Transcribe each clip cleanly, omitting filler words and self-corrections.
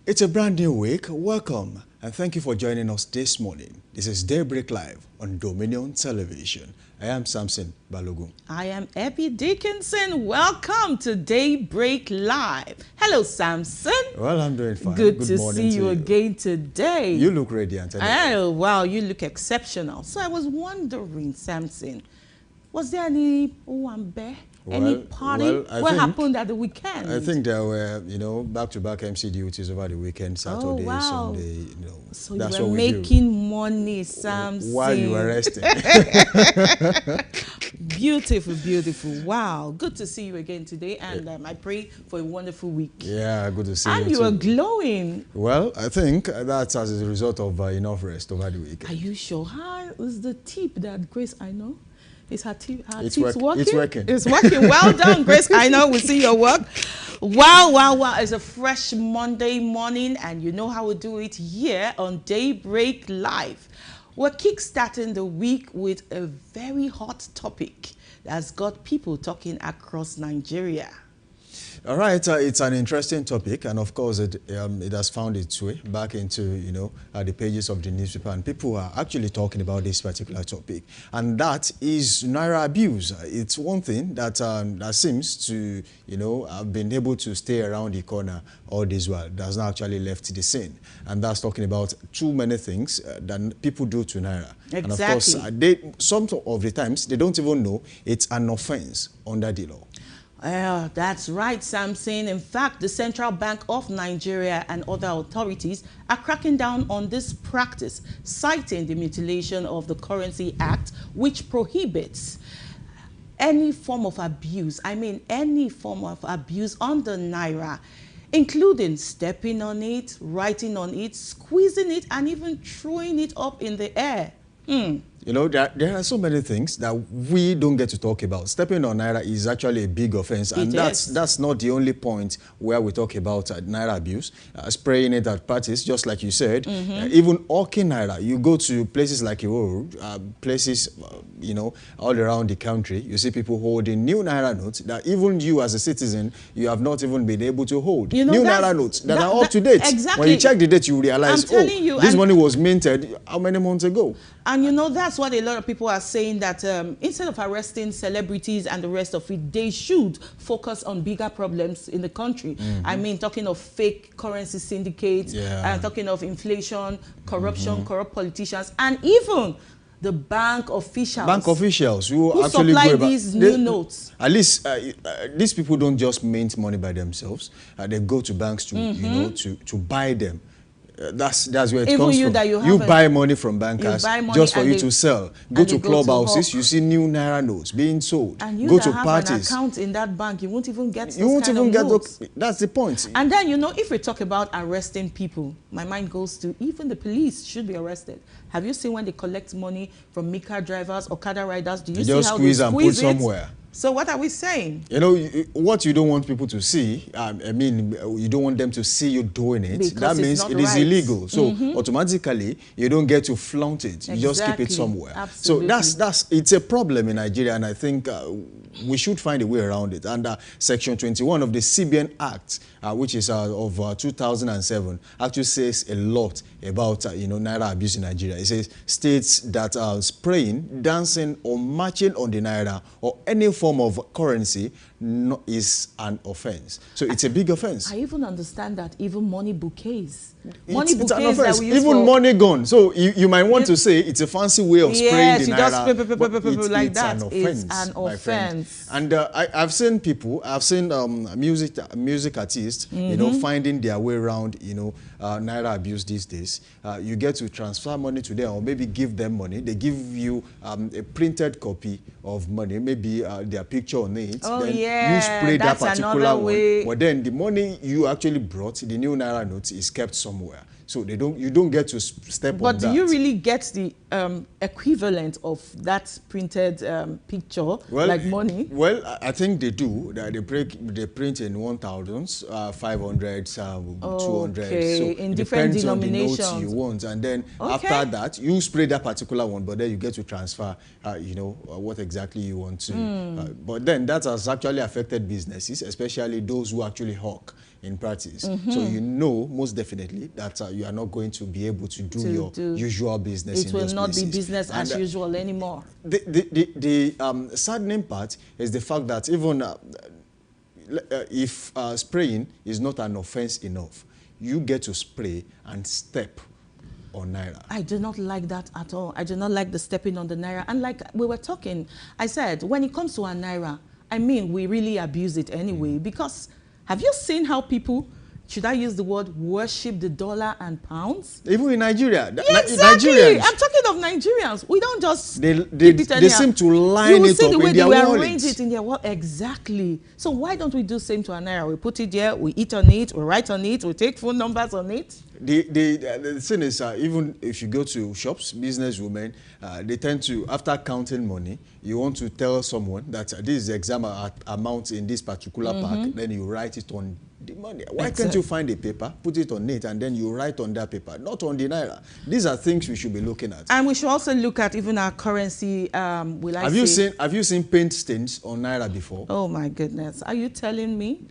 It's a brand new week. Welcome and thank you for joining us this morning. This is Daybreak Live on Dominion Television. I am Samson Balogun. I am Epi Dickinson. Welcome to Daybreak Live. Hello, Samson. Well, I'm doing fine. Good to morning see you again today. You look radiant. Oh, wow, you look exceptional. So I was wondering, Samson, was there any Owambe? Any party? What happened at the weekend? I think there were, back-to-back MC duties over the weekend, Saturday, Sunday, So that's you were what we making money, Samson. While you were resting. Beautiful, beautiful. Wow. Good to see you again today. And I pray for a wonderful week. Yeah, good to see you And you are glowing. Well, I think that's as a result of enough rest over the weekend. Are you sure? How is the tip that Grace I know? Is her tips working? It's working. It's working. Well done, Grace. I know we see your work. Wow, wow, wow. It's a fresh Monday morning, and you know how we do it here on Daybreak Live. We're kickstarting the week with a very hot topic that's got people talking across Nigeria. All right, it's an interesting topic, and of course it has found its way back into the pages of the newspaper, and people are actually talking about this particular topic, and that is Naira abuse. It's one thing that that seems to have been able to stay around the corner all this while. That's not actually left the scene, and that's talking about too many things that people do to Naira. Exactly. And of course, some of the times they don't even know it's an offense under the law. That's right, Samson. In fact, the Central Bank of Nigeria and other authorities are cracking down on this practice, citing the mutilation of the Currency Act, which prohibits any form of abuse. I mean, any form of abuse on the Naira, including stepping on it, writing on it, squeezing it, and even throwing it up in the air. There are so many things that we don't get to talk about. Stepping on Naira is actually a big offense, and that's not the only point where we talk about Naira abuse. Spraying it at parties, just like you said, even hawking Naira. You go to places like Iworu, places, all around the country, you see people holding new Naira notes that even you as a citizen, you have not even been able to hold. New Naira notes that are up to date. Exactly. When you check the date, you realize, this money was minted how many months ago? And that's what a lot of people are saying, that instead of arresting celebrities and the rest of it, they should focus on bigger problems in the country. I mean, talking of fake currency syndicates, talking of inflation, corruption, corrupt politicians, and even the bank officials. Bank officials who actually supply these new notes. At least these people don't just mint money by themselves. They go to banks to to buy them. That's where it comes from. You buy money from bankers just for you to sell. Go to clubhouses, you see new Naira notes being sold. And you go to have parties. An account in that bank, you won't even get those that's the point. And then, if we talk about arresting people, my mind goes to even the police should be arrested. Have you seen when they collect money from Mika drivers, Okada riders? Do you see how they squeeze and put somewhere? So what are we saying? What you don't want people to see, you don't want them to see you doing it. Because that means it is illegal. So automatically, you don't get to flaunt it. You just keep it somewhere. Absolutely. So it's a problem in Nigeria, and I think we should find a way around it. Under Section 21 of the CBN Act, which is of 2007, actually says a lot about Naira abuse in Nigeria. It says states that spraying, dancing, or marching on the Naira or any form of currency is an offense. So it's a big offense. I even understand that even money bouquets. It's an offense. Even money gone. So you might want to say it's a fancy way of spraying the Naira. But like that. It's an offense. And I've seen people, music artists, finding their way around, Naira abuse these days. You get to transfer money to them or maybe give them money. They give you a printed copy of money, maybe their picture on it. You spray that particular one. But then the money you actually brought, the new Naira note, is kept somewhere. So you don't get to step on that. But do you really get the equivalent of that printed picture, like money? Well, I think they do. They print in 1,000s, 500s, 200s. So in different denominations. On the notes you want, and then after that, you spray that particular one, but then you get to transfer, what exactly you want to. But then that has actually affected businesses, especially those who actually hawk in practice. So you know most definitely that you are not going to be able to do your usual business in those places. It will not be business as usual anymore. The saddening part is the fact that even if spraying is not an offense enough, you get to spray and step on Naira. I do not like that at all. I do not like the stepping on the Naira. And like we were talking, I said, when it comes to our Naira, I mean, we really abuse it anyway, because have you seen how people, should I use the word, worship the dollar and pounds? Even in Nigeria. Yeah, exactly. Nigerians. I'm talking of Nigerians. We don't just they seem to line it up in their wallets. You will see the way they arrange it in their wallet. Exactly. So why don't we do same to our Naira? We put it there, we eat on it, we write on it, we take phone numbers on it. The thing is, even if you go to shops, businesswomen, they tend to, after counting money, you want to tell someone that this is the exam amount in this particular pack, then you write it on the money. Why can't you find a paper, put it on it, and then you write on that paper, not on the Naira? These are things we should be looking at. And we should also look at even our currency. Have you seen paint stains on Naira before? Oh my goodness! Are you telling me?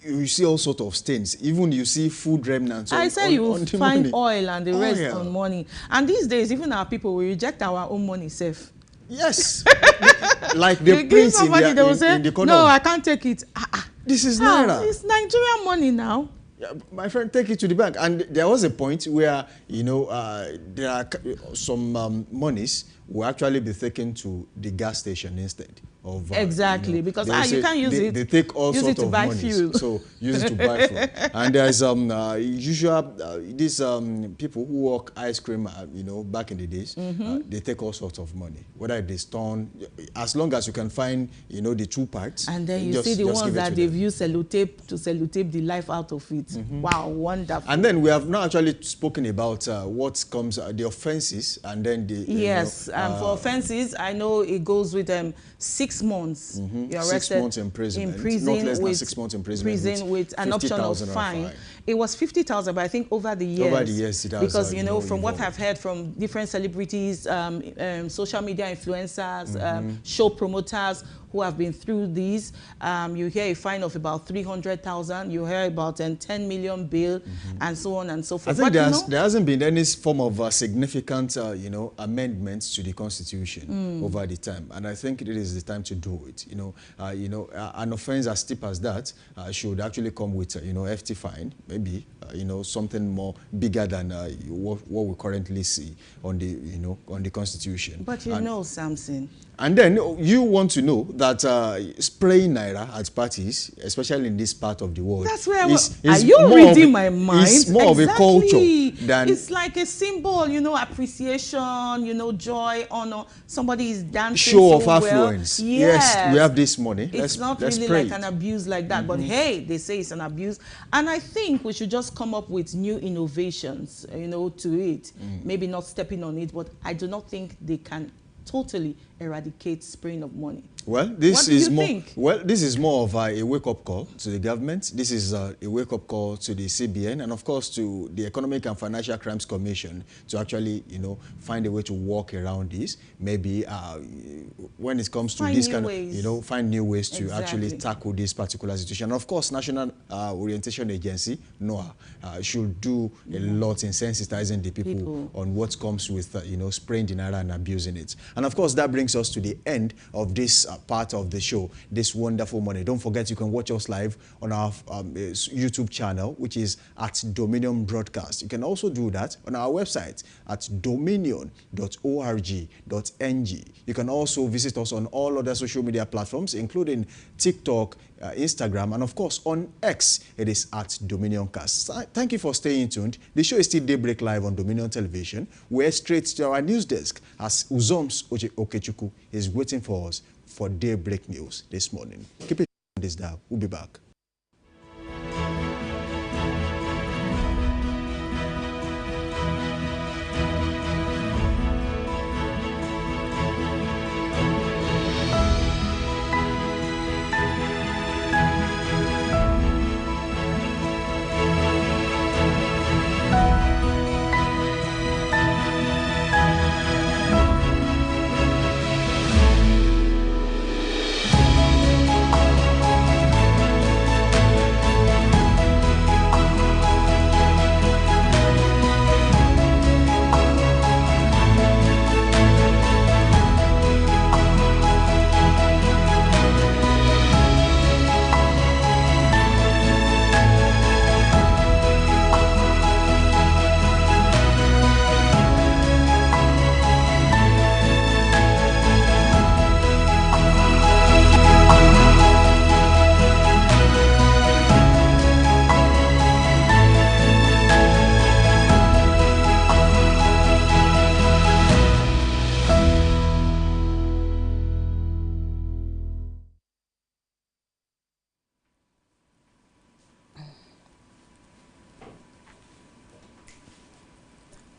You see all sorts of stains. Even you see food remnants. I say you will find oil and the rest on money. And these days, even our people, we reject our own money safe. Yes. Like the prince in the corner. No, I can't take it. This is Naira. It's Nigerian money now. Yeah, my friend, take it to the bank. And there was a point where, there are some monies will actually be taken to the gas station instead of exactly, because you can't use it. They take all sorts of money, so use it to buy fuel. And there's these people who work ice cream, back in the days, they take all sorts of money, whether they stone, as long as you can find, the two parts. And then you see the ones that they've used sellotape to sellotape the life out of it. Wow, wonderful. And then we have not actually spoken about what comes, the offenses, and then the yes. For offenses, I know it goes with 6 months. You're arrested 6 months in prison. Not less than 6 months in prison with an option of fine. It was 50,000, but I think over the years. It has, because from what I've heard from different celebrities, social media influencers, show promoters who have been through these, you hear a fine of about 300,000. You hear about a 10 million bill, and so on and so forth. I think there hasn't been any form of significant, amendments to the Constitution over the time, and I think it is the time to do it. An offense as steep as that should actually come with, hefty fine, maybe, something more bigger than what we currently see on the Constitution. But Samson. And then you want to know that spraying Naira at parties, especially in this part of the world, that's where are you reading my mind? It's more of a culture than it's like a symbol, appreciation, joy, honor. Somebody is dancing. Show of affluence. Yes, we have this money. It's not really like an abuse like that, but hey, they say it's an abuse, and I think we should just come up with new innovations, to it. Maybe not stepping on it, but I do not think they can totally eradicate spraying of money. Well, this is more of a wake-up call to the government. This is a wake-up call to the CBN and, of course, to the Economic and Financial Crimes Commission to actually, find a way to walk around this. Maybe when it comes to this kind of, find new ways to actually tackle this particular situation. And of course, National Orientation Agency, NOAA, should do a lot in sensitizing the people on what comes with, spraying the Naira and abusing it. And of course, that brings us to the end of this part of the show this wonderful morning. Don't forget you can watch us live on our YouTube channel, which is at Dominion Broadcast. You can also do that on our website at dominion.org.ng. You can also visit us on all other social media platforms, including TikTok, Instagram, and of course on X, it is at DominionCast. Thank you for staying tuned. The show is still Daybreak Live on Dominion Television. We're straight to our news desk as Uzoms Okechukwu is waiting for us for Daybreak News this morning. Keep it on this dial. We'll be back.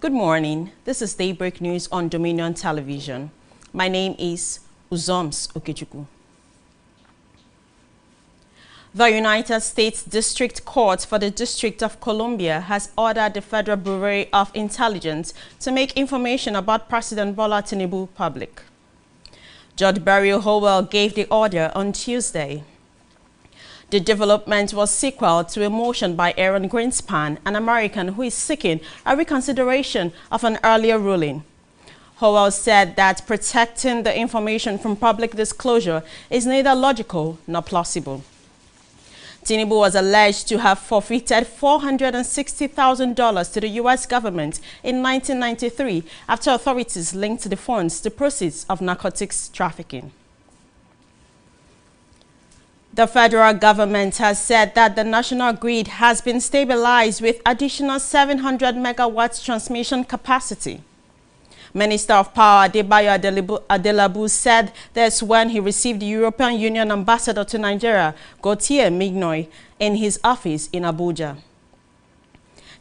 Good morning. This is Daybreak News on Dominion Television. My name is Uzoms Okechukwu. The United States District Court for the District of Columbia has ordered the Federal Bureau of Intelligence to make information about President Bola Tinubu public. Judge Beryl Howell gave the order on Tuesday. The development was sequel to a motion by Aaron Greenspan, an American who is seeking a reconsideration of an earlier ruling. Howell said that protecting the information from public disclosure is neither logical nor plausible. Tinubu was alleged to have forfeited $460,000 to the U.S. government in 1993 after authorities linked the funds to proceeds of narcotics trafficking. The federal government has said that the national grid has been stabilized with additional 700 megawatts transmission capacity. Minister of Power Adebayo Adelabu said this when he received the European Union ambassador to Nigeria, Gauthier Mignoy, in his office in Abuja.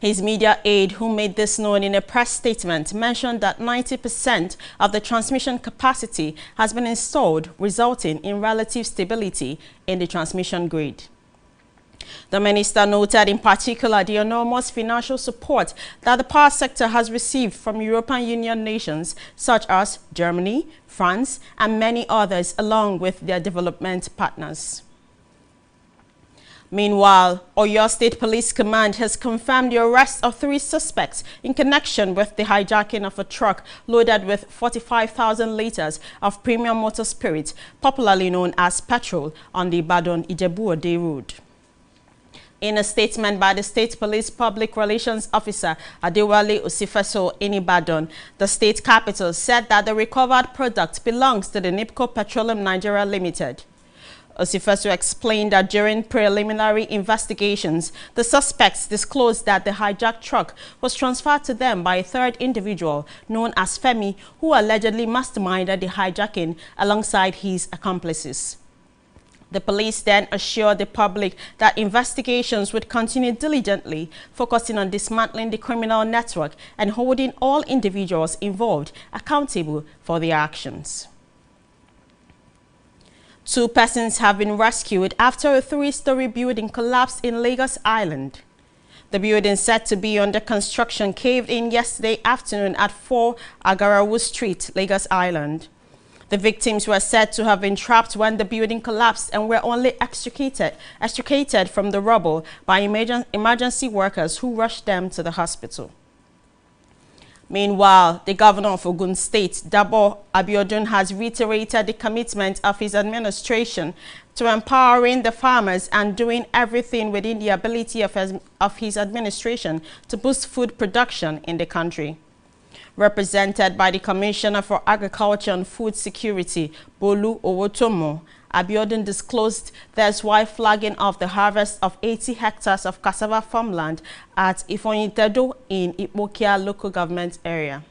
His media aide, who made this known in a press statement, mentioned that 90% of the transmission capacity has been installed, resulting in relative stability in the transmission grid. The minister noted in particular the enormous financial support that the power sector has received from European Union nations such as Germany, France, and many others, along with their development partners. Meanwhile, Oyo State Police Command has confirmed the arrest of 3 suspects in connection with the hijacking of a truck loaded with 45,000 liters of premium motor spirit, popularly known as petrol, on the Ibadan-Ijebu-Ode road. In a statement by the State Police Public Relations Officer Adewale Osifeso in Ibadan, the state capital said that the recovered product belongs to the NIPCO Petroleum Nigeria Limited. Osifeso explained that during preliminary investigations, the suspects disclosed that the hijacked truck was transferred to them by a third individual known as Femi, who allegedly masterminded the hijacking alongside his accomplices. The police then assured the public that investigations would continue diligently, focusing on dismantling the criminal network and holding all individuals involved accountable for their actions. 2 persons have been rescued after a 3-story building collapsed in Lagos Island. The building said to be under construction caved in yesterday afternoon at 4 Agarawu Street, Lagos Island. The victims were said to have been trapped when the building collapsed and were only extricated from the rubble by emergency workers who rushed them to the hospital. Meanwhile, the governor of Ogun State, Dabo Abiodun, has reiterated the commitment of his administration to empowering the farmers and doing everything within the ability of his administration to boost food production in the country. Represented by the Commissioner for Agriculture and Food Security, Bolu Owotomo, Abiodun disclosed this while flagging off the harvest of 80 hectares of cassava farmland at Ifonyitedo in Ipokia local government area.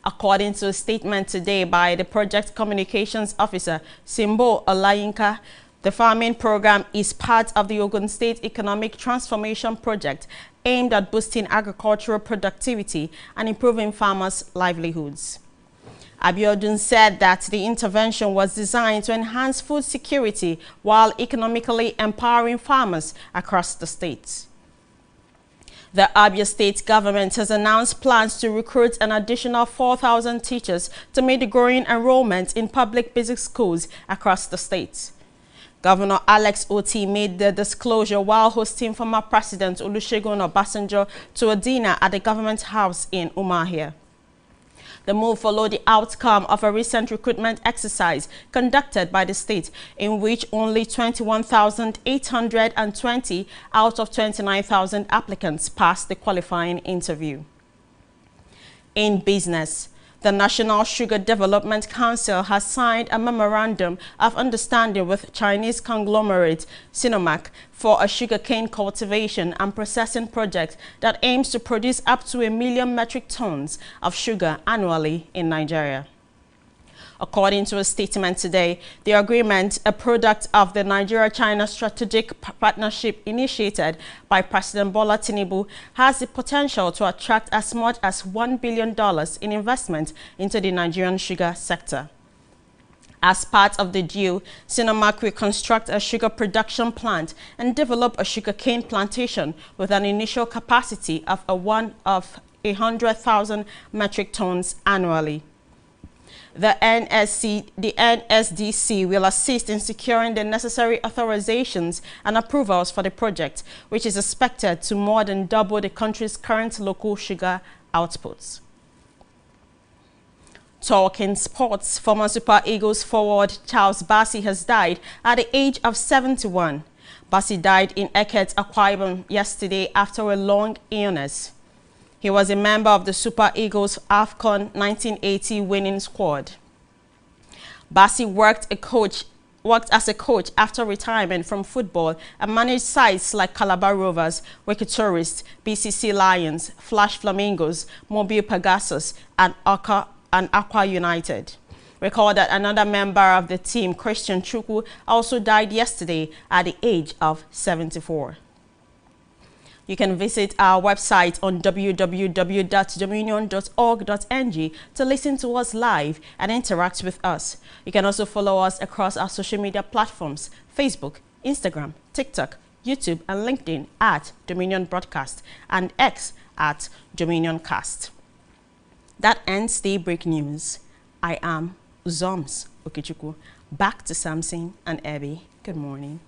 According to a statement today by the project communications officer, Simbo Olayinka, the farming program is part of the Ogun State Economic Transformation Project aimed at boosting agricultural productivity and improving farmers' livelihoods. Abiodun said that the intervention was designed to enhance food security while economically empowering farmers across the state. The Abia State government has announced plans to recruit an additional 4,000 teachers to meet the growing enrollment in public basic schools across the state. Governor Alex Oti made the disclosure while hosting former President Olusegun Obasanjo to a dinner at the government house in Umuahia. The move followed the outcome of a recent recruitment exercise conducted by the state, in which only 21,820 out of 29,000 applicants passed the qualifying interview. In business, the National Sugar Development Council has signed a memorandum of understanding with Chinese conglomerate Sinomac for a sugarcane cultivation and processing project that aims to produce up to 1 million metric tons of sugar annually in Nigeria. According to a statement today, the agreement, a product of the Nigeria-China Strategic Partnership initiated by President Bola Tinubu, has the potential to attract as much as $1 billion in investment into the Nigerian sugar sector. As part of the deal, Sinamac will construct a sugar production plant and develop a sugarcane plantation with an initial capacity of 100,000 metric tons annually. The NSDC will assist in securing the necessary authorizations and approvals for the project, which is expected to more than double the country's current local sugar outputs. Talking sports, former Super Eagles forward Charles Bassey has died at the age of 71. Bassey died in Eket, Akwa Ibom yesterday after a long illness. He was a member of the Super Eagles AFCON 1980 winning squad. Bassey worked as a coach after retirement from football and managed sides like Calabar Rovers, Wiki Tourists, BCC Lions, Flash Flamingos, Mobile Pegasus, and Aqua United. Recall that another member of the team, Christian Chukwu, also died yesterday at the age of 74. You can visit our website on www.dominion.org.ng to listen to us live and interact with us. You can also follow us across our social media platforms, Facebook, Instagram, TikTok, YouTube, and LinkedIn at Dominion Broadcast and X at Dominion Cast. That ends Daybreak News. I am Uzoms Okechukwu. Back to Samson and Abby. Good morning.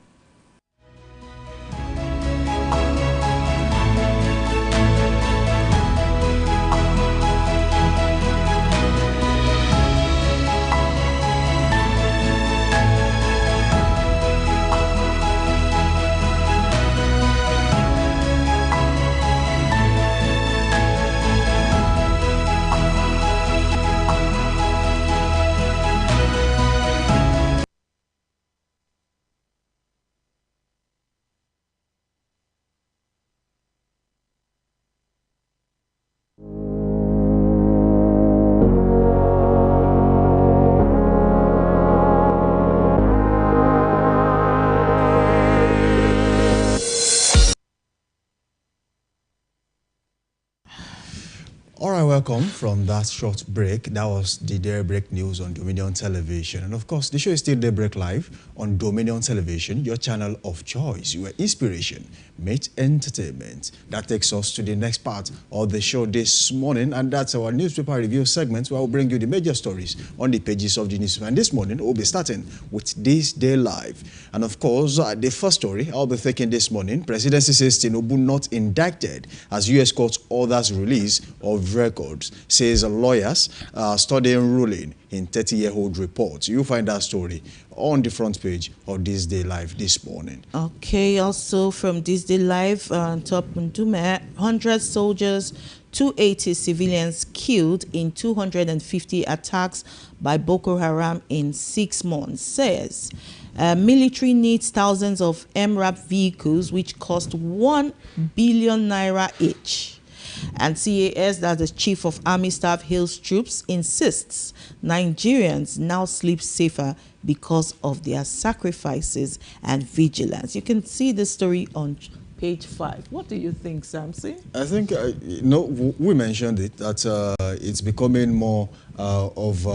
Welcome from that short break. That was the Daybreak News on Dominion Television. And of course, the show is still Daybreak Live on Dominion Television, your channel of choice, where inspiration meets entertainment. That takes us to the next part of the show this morning, and that's our newspaper review segment, where we'll bring you the major stories on the pages of the newspaper. And this morning, we'll be starting with This Day Live. And of course, the first story I'll be taking this morning, Presidency says Tinubu not indicted as U.S. court orders release of records, says lawyers studying ruling in 30-year-old report. You'll find that story on the front page of This Day Live this morning. Okay, also from This Day Live, top Ndume, 100 soldiers, 280 civilians killed in 250 attacks by Boko Haram in 6 months, says military needs thousands of MRAP vehicles which cost 1 billion naira each. And CAS, that's the Chief of Army Staff, hails troops, insists Nigerians now sleep safer because of their sacrifices and vigilance. You can see the story on page 5. What do you think, Samson? I think, we mentioned it, that it's becoming more of,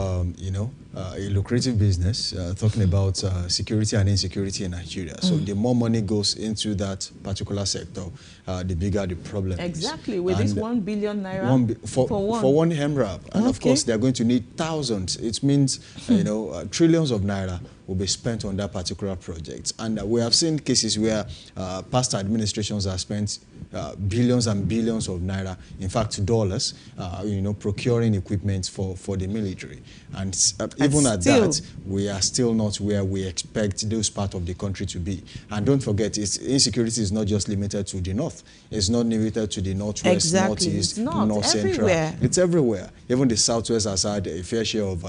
a lucrative business, talking about security and insecurity in Nigeria. So the more money goes into that particular sector, the bigger the problem Exactly, is. with this 1 billion naira for one MRAP. And of course, they're going to need thousands. It means, trillions of naira will be spent on that particular project. And we have seen cases where past administrations have spent billions and billions of naira, in fact dollars, procuring equipment for the military. And even at that, we are still not where we expect those parts of the country to be. And don't forget, insecurity is not just limited to the north. It's not limited to the northwest, northeast, north central. It's everywhere. Even the southwest has had a fair share of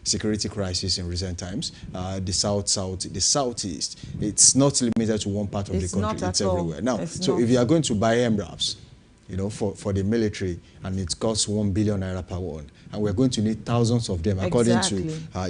security crisis in recent times. The southeast. It's not limited to one part of the country. It's everywhere. Now, so if you are going to buy MRAPs, for the military, and it costs 1 billion naira per one. And we're going to need thousands of them, according to,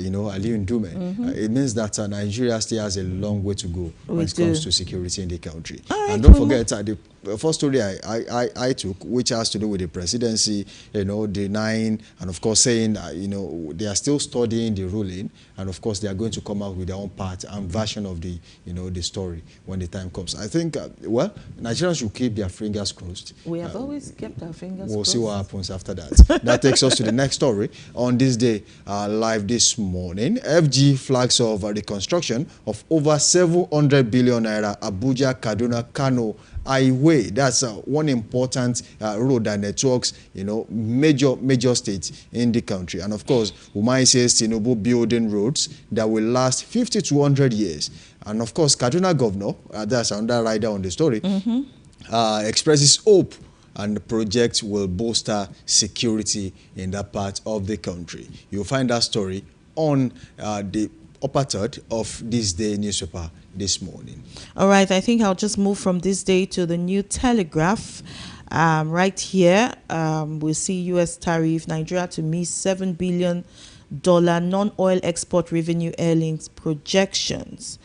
you know, Aliyu Ndume. It means that Nigeria still has a long way to go when it comes to security in the country. And don't forget, the first story I took, which has to do with the presidency, you know, denying and, of course, saying, you know, they are still studying the ruling, and, of course, they are going to come out with their own part and version of the, you know, the story when the time comes. I think, well, Nigerians should keep their fingers crossed. We have always kept our fingers crossed. We'll see what happens after that. That takes us to the next story. On this day, live this morning, FG flags of the construction of over 700 billion naira Abuja, Kaduna, Kano highway. That's one important road that networks, you know, major states in the country. And of course, Umai says Tinubu building roads that will last 50 to 100 years. And of course, Kaduna governor, that's another rider on the story, expresses hope and the project will bolster security in that part of the country. You'll find that story on the upper third of This Day newspaper this morning. All right, I think I'll just move from This Day to the New Telegraph. Right here, we'll see U.S. tariff, Nigeria to miss $7 billion non-oil export revenue earnings projections.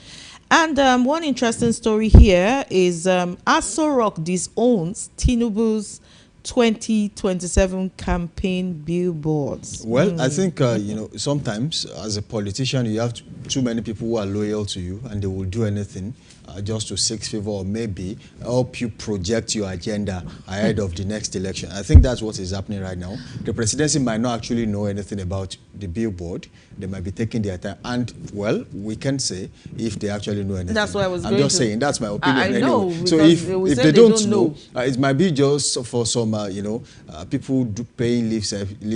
And one interesting story here is Aso Rock disowns Tinubu's 2027 campaign billboards. Well, I think, you know, sometimes as a politician, you have too many people who are loyal to you and they will do anything just to seek favor or maybe help you project your agenda ahead of the next election. I think that's what is happening right now. The presidency might not actually know anything about the billboard. They might be taking their time. And, well, we can say if they actually know anything. That's what I was I'm just saying, that's my opinion. I know. Anyway. So if they don't know, it might be just for some, you know, people paying lip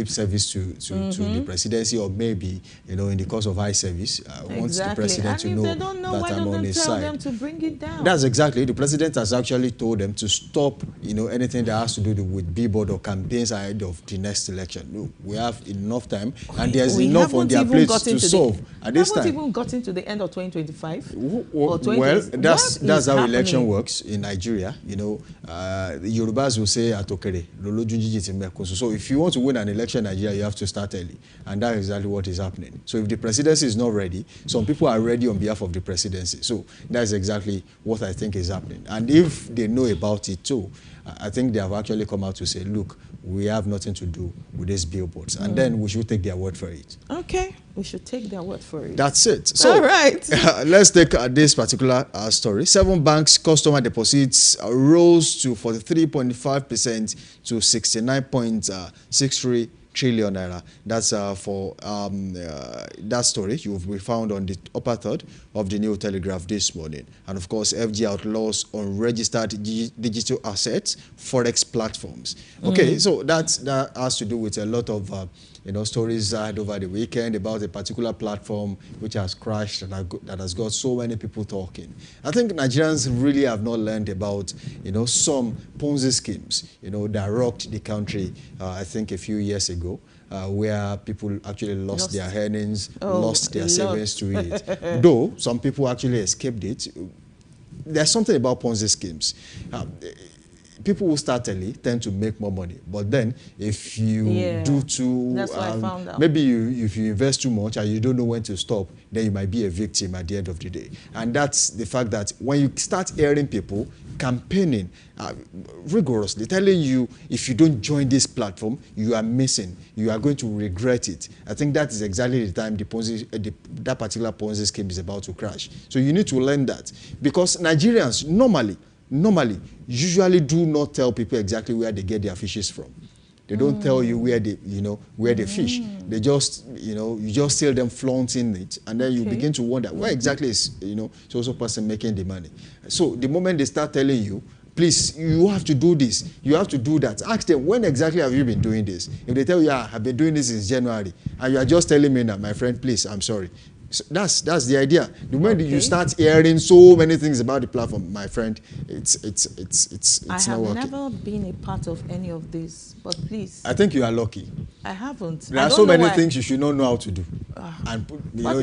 service to the presidency, or maybe, you know, in the course of eye service, wants the president to know that I'm on his side. Bring it down. That's exactly. The president has actually told them to stop, you know, anything that has to do with billboard or campaigns ahead of the next election. No, we have enough time, and there's enough on their plates to solve at this time. We haven't even gotten to the end of 2025. Well, that's how election works in Nigeria. You know, the Yorubas will say atokere. So if you want to win an election in Nigeria, you have to start early, and that's exactly what is happening. So if the presidency is not ready, some people are ready on behalf of the presidency. So that's exactly what I think is happening. And if they know about it too, I think they have actually come out to say, look, we have nothing to do with these billboards. And then we should take their word for it. Okay, we should take their word for it. That's it. So, all right. Let's take this particular story. 7 banks' customer deposits rose to 43.5% to 69.63 trillion naira. That's for that story you will be found on the upper third of the New Telegraph this morning. And of course, FG outlaws unregistered digital assets, forex platforms. Okay, so that has to do with a lot of you know, stories I had over the weekend about a particular platform which has crashed and that has got so many people talking. I think Nigerians really have not learned about, you know, some Ponzi schemes, you know, that rocked the country, I think a few years ago, where people actually lost their earnings, lost their savings to it. Though some people actually escaped it. There's something about Ponzi schemes. People who start early tend to make more money. But then if you do too, that's what I found out. Maybe if you invest too much and you don't know when to stop, then you might be a victim at the end of the day. And that's the fact that when you start hearing people campaigning rigorously, telling you if you don't join this platform, you are missing, you are going to regret it. I think that is exactly the time that particular Ponzi scheme is about to crash. So you need to learn that. Because Nigerians normally usually do not tell people exactly where they get their fishes from. They don't tell you where they, where they fish. They just, you just see them flaunting it, and then you begin to wonder where exactly is, so person making the money. So the moment they start telling you, please, you have to do this, you have to do that, ask them, when exactly have you been doing this? If they tell you, yeah, I've been doing this since January, and you are just telling me that, my friend, please, I'm sorry. So that's the idea. The moment you start hearing so many things about the platform, my friend, it's not working. I have never been a part of any of this, but please. I think you are lucky. I haven't. There are so many things you should not know how to do, and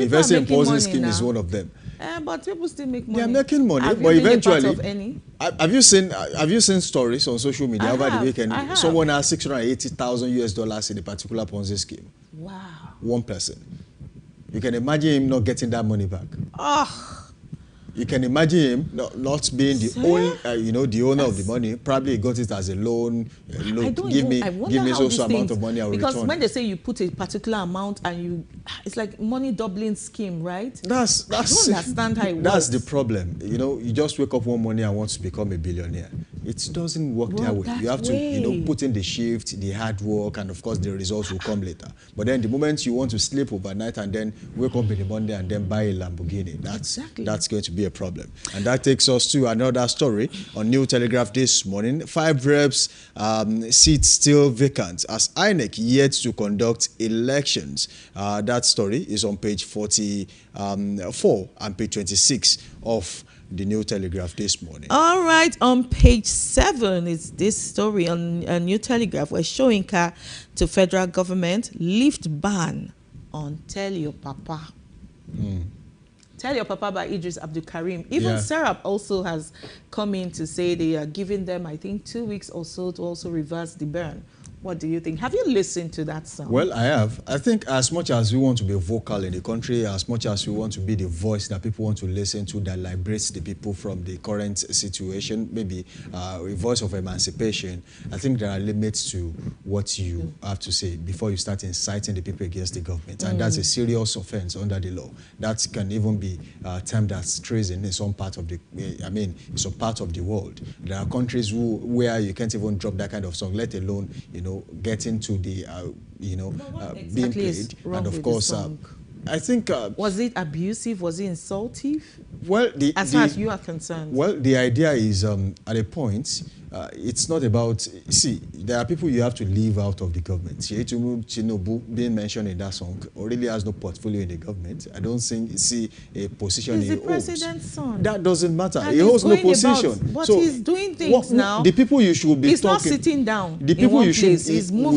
investing in Ponzi scheme is one of them. But people still make money. They are making money, have but you been eventually, a part of any? Have you seen stories on social media over the weekend? Someone has $680,000 in a particular Ponzi scheme. Wow. One person. You can imagine him not getting that money back. Oh. You can imagine him not being the only, the owner of the money. Probably he got it as a loan. Look, give me so amount of money, I will because return. When they say you put a particular amount and it's like money doubling scheme, right? I don't understand how it works. That's the problem. You just wake up one morning and want to become a billionaire. It doesn't work that way. You have to, put in the shift, the hard work, and of course the results will come later. But then the moment you want to sleep overnight and then wake up in the morning and then buy a Lamborghini, that's going to be a problem. And that takes us to another story on New Telegraph this morning. 5 reps seats still vacant as INEC yet to conduct elections. That story is on page 44 and page 26 of the New Telegraph this morning. All right, on page 7 is this story on New Telegraph. We're showing car to federal government lift ban on Tell Your Papa. Tell Your Papa by Idris Abdul Karim. Even Serap also has come in to say they are giving them, I think, 2 weeks or so to also reverse the ban. What do you think? Have you listened to that song? Well, I have. I think as much as we want to be vocal in the country, as much as we want to be the voice that people want to listen to that liberates the people from the current situation, maybe a voice of emancipation, I think there are limits to what you have to say before you start inciting the people against the government. And that's a serious offense under the law. That can even be termed as treason in some part of the, some part of the world. There are countries where you can't even drop that kind of song, let alone, get into the, being played. And of course, I think... was it abusive? Was it insultive? Well, as far as you are concerned. Well, the idea is, at a point, it's not about... See, there are people you have to leave out of the government. Tinubu being mentioned in that song already has no portfolio in the government. I don't see a position he holds. He's the president's son. That doesn't matter. And he holds no position. But he's doing things now. The people you should be he's talking... He's not sitting down. The people we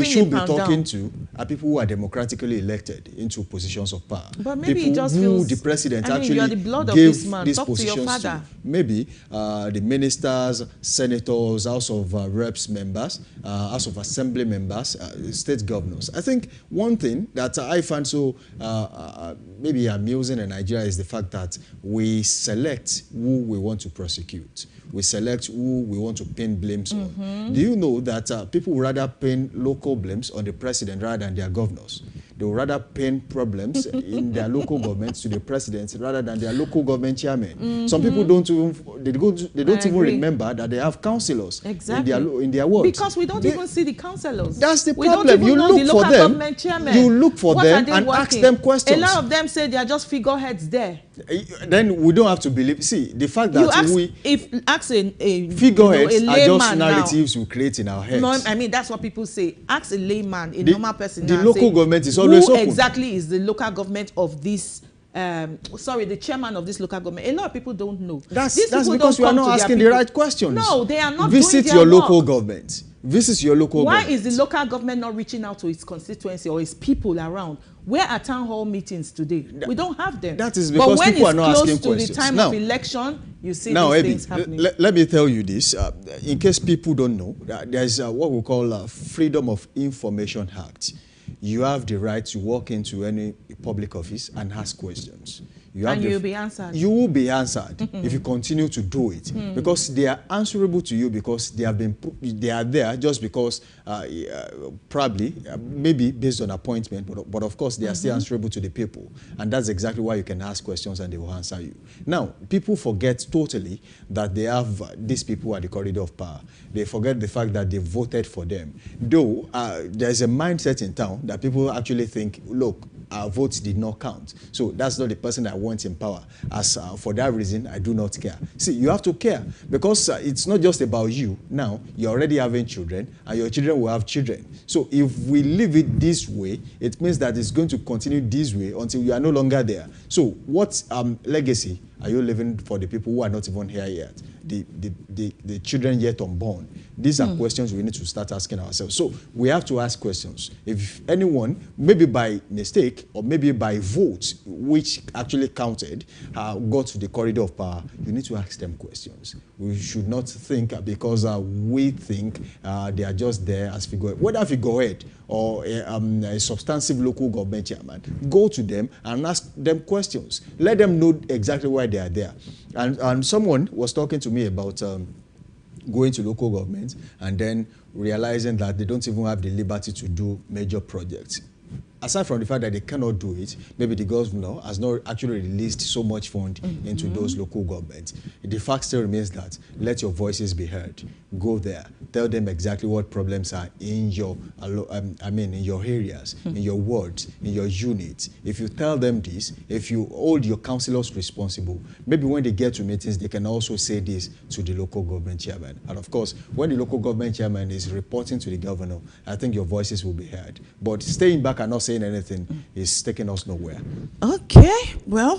should be talking to are people who are democratically elected into positions of power. But maybe people he just feels... the president actually you're the blood of gave this man. these Talk positions to your father. Maybe the ministers, senators, House of Reps members, House of Assembly members, state governors. I think one thing that I find so maybe amusing in Nigeria is the fact that we select who we want to prosecute. We select who we want to pin blames on. Do you know that people would rather pin local blames on the president rather than their governors? They would rather pin problems in their local governments to the president rather than their local government chairman. Some people don't even remember that they have councillors in their wards. Because we don't even see the councillors. That's the problem. You look for them. You look for them and ask them questions. A lot of them say they are just figureheads there. Then we don't have to believe. See, the fact that ask a figureheads a are just narratives we create in our heads. No, I mean that's what people say. Ask a layman, a normal person. The local government is always open. Who exactly is the local government of this? The chairman of this local government. A lot of people don't know. That's because you are not asking the right questions. No, they are not. Visit your local government. Visit your local government. Why is the local government not reaching out to its constituency or its people around? Where are town hall meetings today? We don't have them. That is because people are not asking questions. But when it's close to the time of election, you see these things happening. Let me tell you this, in case people don't know, there's what we call Freedom of Information Act. You have the right to walk into any public office and ask questions. You'll be answered. You will be answered if you continue to do it, because they are answerable to you because they are there just because probably maybe based on appointment, but of course they are still answerable to the people, and that's exactly why you can ask questions and they will answer you. Now, people forget totally that they have these people at the corridor of power. They forget the fact that they voted for them. Though there's a mindset in town that people actually think, look, our votes did not count. So that's not the person I want in power. As for that reason, I do not care. See, you have to care because it's not just about you. Now, you're already having children and your children will have children. So if we leave it this way, it means that it's going to continue this way until you are no longer there. So what legacy are you leaving for the people who are not even here yet? the children yet unborn? These are questions we need to start asking ourselves. So we have to ask questions. If anyone, maybe by mistake or maybe by vote, which actually counted, got to the corridor of power, you need to ask them questions. We should not think because we think they are just there as figurehead. Whether figurehead or a substantive local government chairman, go to them and ask them questions. Let them know exactly why they are there. And someone was talking to me about going to local government and then realizing that they don't even have the liberty to do major projects. Aside from the fact that they cannot do it, maybe the governor has not actually released so much fund into those local governments. The fact still remains that let your voices be heard. Go there. Tell them exactly what problems are in your, in your areas, in your wards, in your units. If you tell them this, if you hold your councillors responsible, maybe when they get to meetings, they can also say this to the local government chairman. And of course, when the local government chairman is reporting to the governor, I think your voices will be heard. But staying back and not saying anything is taking us nowhere. Okay, well,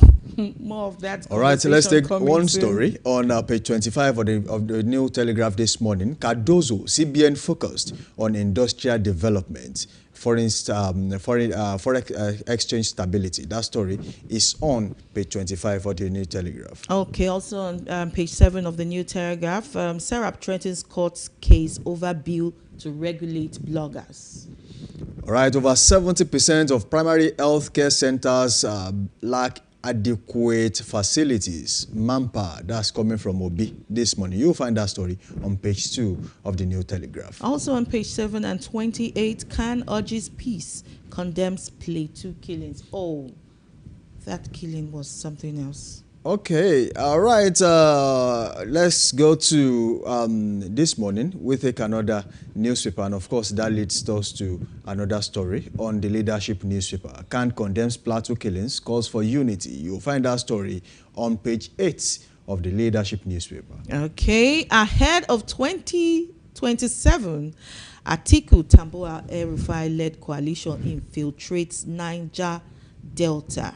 more of that. All right, so let's take one story on page 25 of the New Telegraph this morning. Cardozo, CBN focused on industrial development, foreign exchange stability. That story is on page 25 of the New Telegraph. Okay, also on page 7 of the New Telegraph, Serap threatens court case over bill to regulate bloggers. All right, over 70% of primary health care centers lack adequate facilities. Manpower, that's coming from Obi this morning. You'll find that story on page 2 of the New Telegraph. Also on page 7 and 28, Khan urges peace, condemns Plateau killings. Oh, that killing was something else. Okay, all right. Let's go to this morning. We take another newspaper, and of course, that leads us to another story on the Leadership newspaper. Khan condemns Plateau killings, calls for unity. You'll find that story on page 8 of the Leadership newspaper. Okay, ahead of 2027, Atiku Tambuwal El-Rufai-led coalition infiltrates Niger Delta.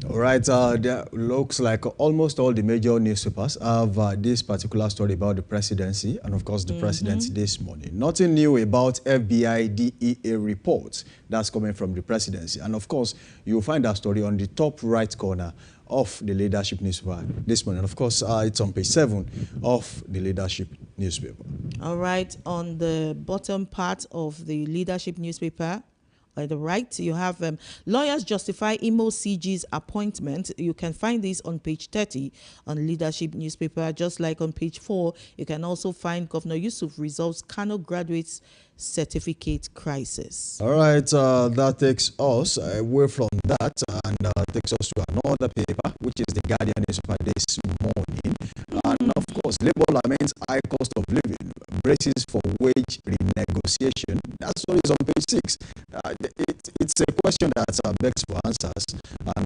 All right, there looks like almost all the major newspapers have this particular story about the presidency and, of course, the presidency this morning. Nothing new about FBI DEA reports that's coming from the presidency. And, of course, you'll find that story on the top right corner of the Leadership newspaper this morning. Of course, it's on page 7 of the Leadership newspaper. All right, on the bottom part of the Leadership newspaper, on the right, you have lawyers justify Imo CG's appointment. You can find this on page 30 on Leadership newspaper. Just like on page 4, you can also find Governor Yusuf resolves Kano graduates certificate crisis. All right, that takes us away from that and takes us to another paper, which is the Guardian newspaper this morning. And of course, Labour laments high cost of living, braces for wage renegotiation. That's what is on page 6. It's a question that begs for answers, and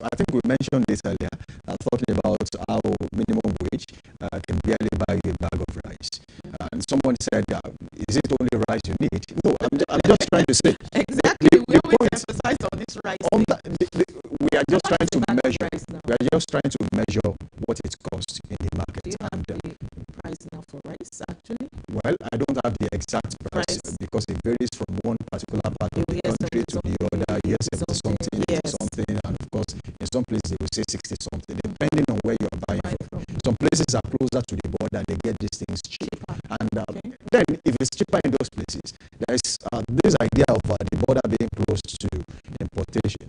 I think we mentioned this earlier, talking about how minimum wage can barely buy you a bag of rice. And someone said, is it only rice you need? No, I'm just trying to say. Exactly. We always emphasize on this rice. We are just trying to measure. We are just trying to measure what it costs in the market. Do you have the price now for rice, actually? Well, I don't have the exact price because it varies from one particular part of the country to the other. Yes, something, and of course, in some places they will say 60 something, depending on where you are buying from. Some places are closer to the border; they get these things cheaper. And then, if it's cheaper in those places, there is this idea of the border being close to importation.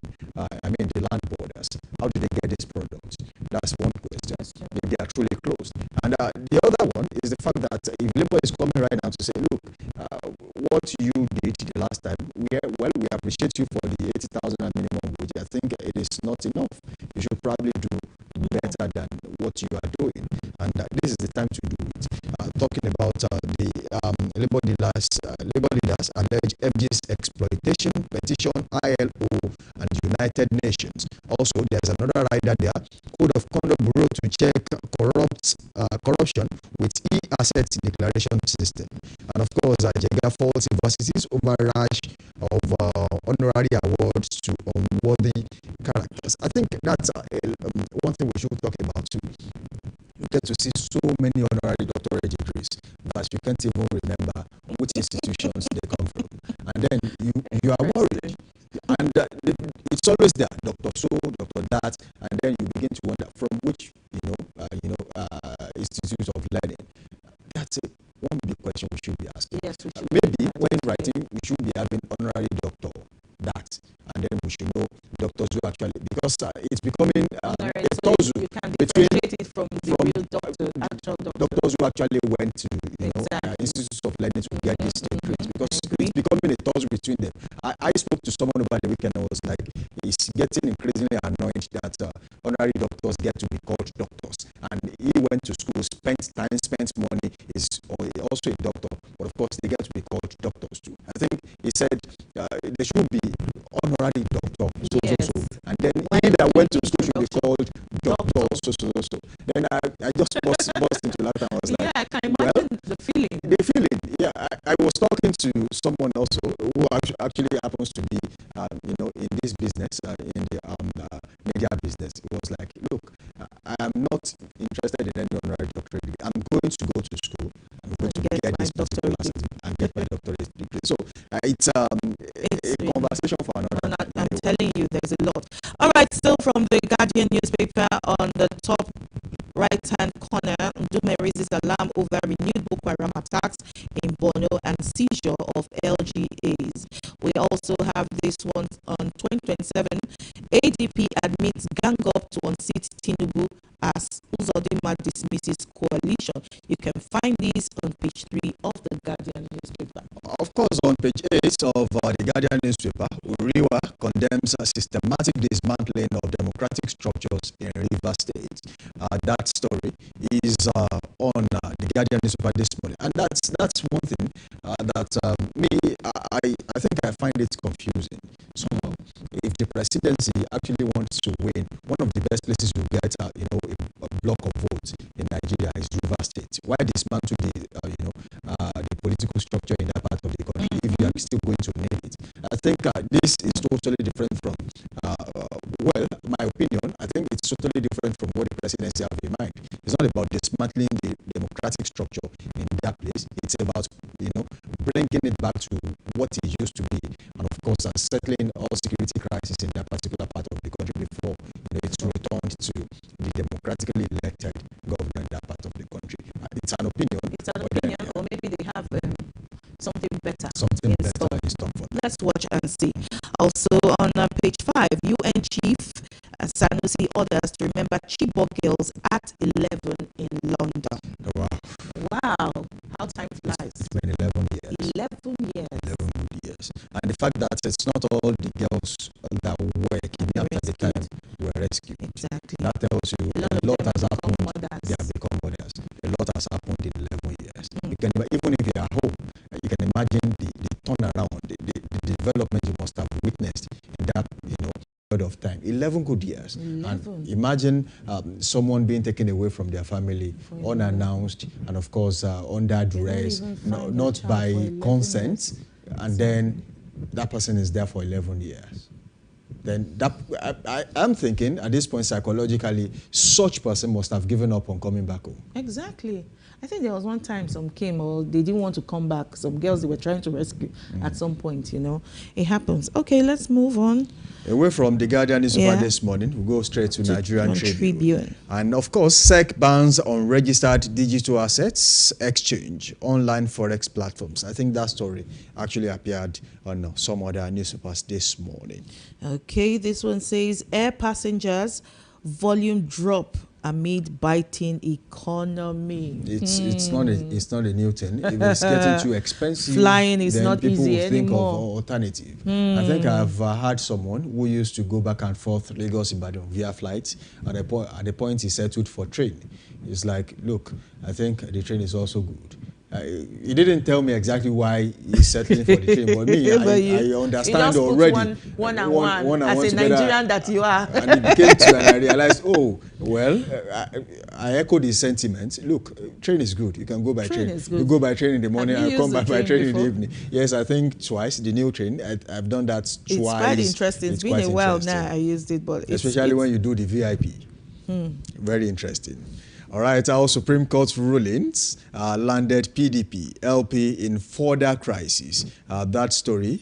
The land borders. How do they get these products? That's one question. If they are truly closed. And the other one is the fact that if Labour is coming right now to say, look, what you did the last time, we appreciate you for the 80,000 minimum wage. I think it is not enough. You should probably do better than what you are doing. And this is the time to do it. Talking about the Labour leaders allege FG's exploitation, petition, ILO, and United Nations. Also, there's another rider there, Code of Conduct Bureau to check corruption with e-asset declaration system. And of course, Jega faults universities over rush of honorary awards to unworthy characters. I think that's one thing we should talk about too. get to see so many honorary doctorate degrees that you can't even remember which institutions they come from. And then you are worried. And it's always there, Dr. So, Dr. That, and then you begin to wonder from which, institutes of learning. That's one big question we should be asking. Yes, we should. Maybe when writing, we should be having honorary doctor that, and then we should know doctors who actually, because it's becoming a tussle between it from the real doctor, actual doctors who actually went to institutes of learning to get these degrees, because it's becoming a tussle between them. I spoke to someone over the weekend and was like, it's getting increasingly annoyed that honorary doctors get to be called doctors, and he went to school, spent time, spent money, is also a doctor, but of course they get to be called doctors too. I think he said there should be honorary doctor, and then he that went to school should be called doctor, so. Then I just burst into laughter. I was like, I can imagine the feeling. The feeling, yeah. I was talking to someone also who actually happens to be, in this business, in the media business. It was like, look, I am not interested in any honorary doctorate degree. I'm going to go to school. I'm going to get this doctorate and get my doctorate degree. So it's a conversation for another. I'm telling you, there's a lot. All right, still from the Guardian newspaper, on the top right-hand corner, Ndume raises alarm over renewed Boko Haram attacks in Borno and seizure of LGAs. We also have this one on 2027. ADP admits gang up to unseat Tinubu as Uzodinma dismisses coalition. You can find this on page 3 of the Guardian newspaper. Of course, on page 8 of the Guardian newspaper, Uriwa condemns a systematic dismantling of democratic structures in Rivers State. That story is on the Guardian newspaper this morning, and that's one thing that I think I find it confusing somehow. If the presidency actually wants to win, one of the best places to get a block of votes in Nigeria is Rivers State. Why dismantle the political structure in that part of the country if you are still going to need it? I think this is totally different from, my opinion, I think it's totally different from what the presidency have in mind. It's not about dismantling the democratic structure in that place. It's about, bringing it back to what it used to be, and of course, settling all security crises in that particular part of the country before it's returned to the democratically elected government in that part of the country. It's an opinion. Or maybe they have something better. Something better in store for them. Let's watch and see. Also on page 5, UN chief Sanusi orders to remember Chibok girls at 11 in London. Wow. How time flies. It's been 11 years. 11 years. 11 good years. And the fact that it's not all the girls that were kidnapped at the time were rescued. Exactly. That tells you a lot has happened. Mothers. They have become mothers. A lot has happened in 11 years. You can, even if you're at home, you can imagine the turnaround, the development you must have witnessed in that, period of time. 11 good years. 11. And imagine someone being taken away from their family unannounced, and of course under duress, not by consent, and then that person is there for 11 years. Then I'm thinking at this point psychologically, such person must have given up on coming back home. Exactly. I think there was one time some came, or they didn't want to come back. Some girls they were trying to rescue at some point, It happens. Okay, let's move on. Away from the Guardian newspaper this morning, we go straight to Nigerian Tribune. And of course, SEC bans unregistered digital assets exchange, online forex platforms. I think that story actually appeared on some other newspapers this morning. Okay, this one says air passengers volume drop amid biting economy. It's not a new thing. If it's getting too expensive, flying is then not people easy will think anymore. of alternative. I think I've had someone who used to go back and forth Lagos Ibadan via flight. At the point he settled for train. It's like, look, I think the train is also good. He didn't tell me exactly why he's settling for the train, but me, I understand already. One as a Nigerian that you are. And it came to, and I realized, I echoed his sentiment. Look, train is good. You can go by train. You go by train in the morning and come back by train in the evening. Yes, I think twice. The new train, I've done that twice. It's quite interesting. It's been a while now I used it, but especially when you do the VIP. Very interesting. All right, our Supreme Court rulings landed PDP, LP in further crisis. That story,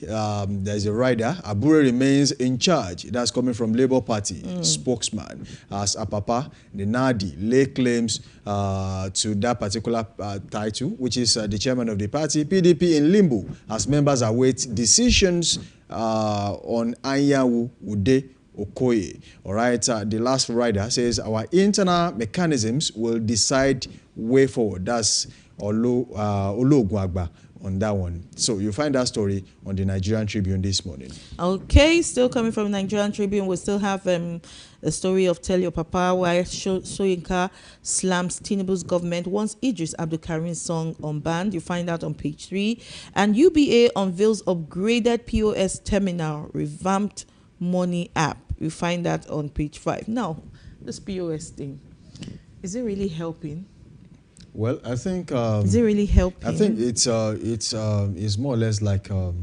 there's a rider, Abure remains in charge. That's coming from Labour Party spokesman. As Apapa, the Nadi, lay claims to that particular title, which is the chairman of the party. PDP in limbo as members await decisions on Anyanwu Ude Okoye. All right, the last rider says our internal mechanisms will decide way forward. That's Ologwagba on that one. So you find that story on the Nigerian Tribune this morning. Okay, still coming from Nigerian Tribune, we still have a story of Tell Your Papa, where Soyinka slams Tinubu's government once Idris Abdulkarim's song unbanned. You find that on page 3. And UBA unveils upgraded POS terminal, revamped money app. You find that on page 5. Now, this POS thing, is it really helping? Well, I think is it really helping? I think it's more or less like a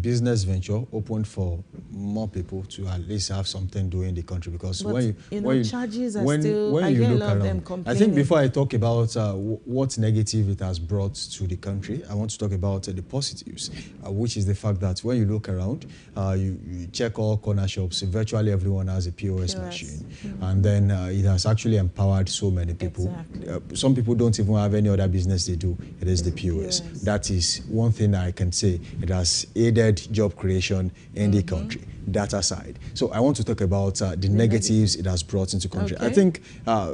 business venture open for more people to at least have something doing in the country, because but when you charges are still, I hear a lot of them complaining. I think before I talk about what negative it has brought to the country, I want to talk about the positives, which is the fact that when you look around, you check all corner shops, virtually everyone has a POS machine, and then it has actually empowered so many people. Exactly. Some people don't even have any other business they do. It is the POS. That is one thing I can say. It has aided job creation in the country, data side. So I want to talk about the negatives it has brought into the country. I think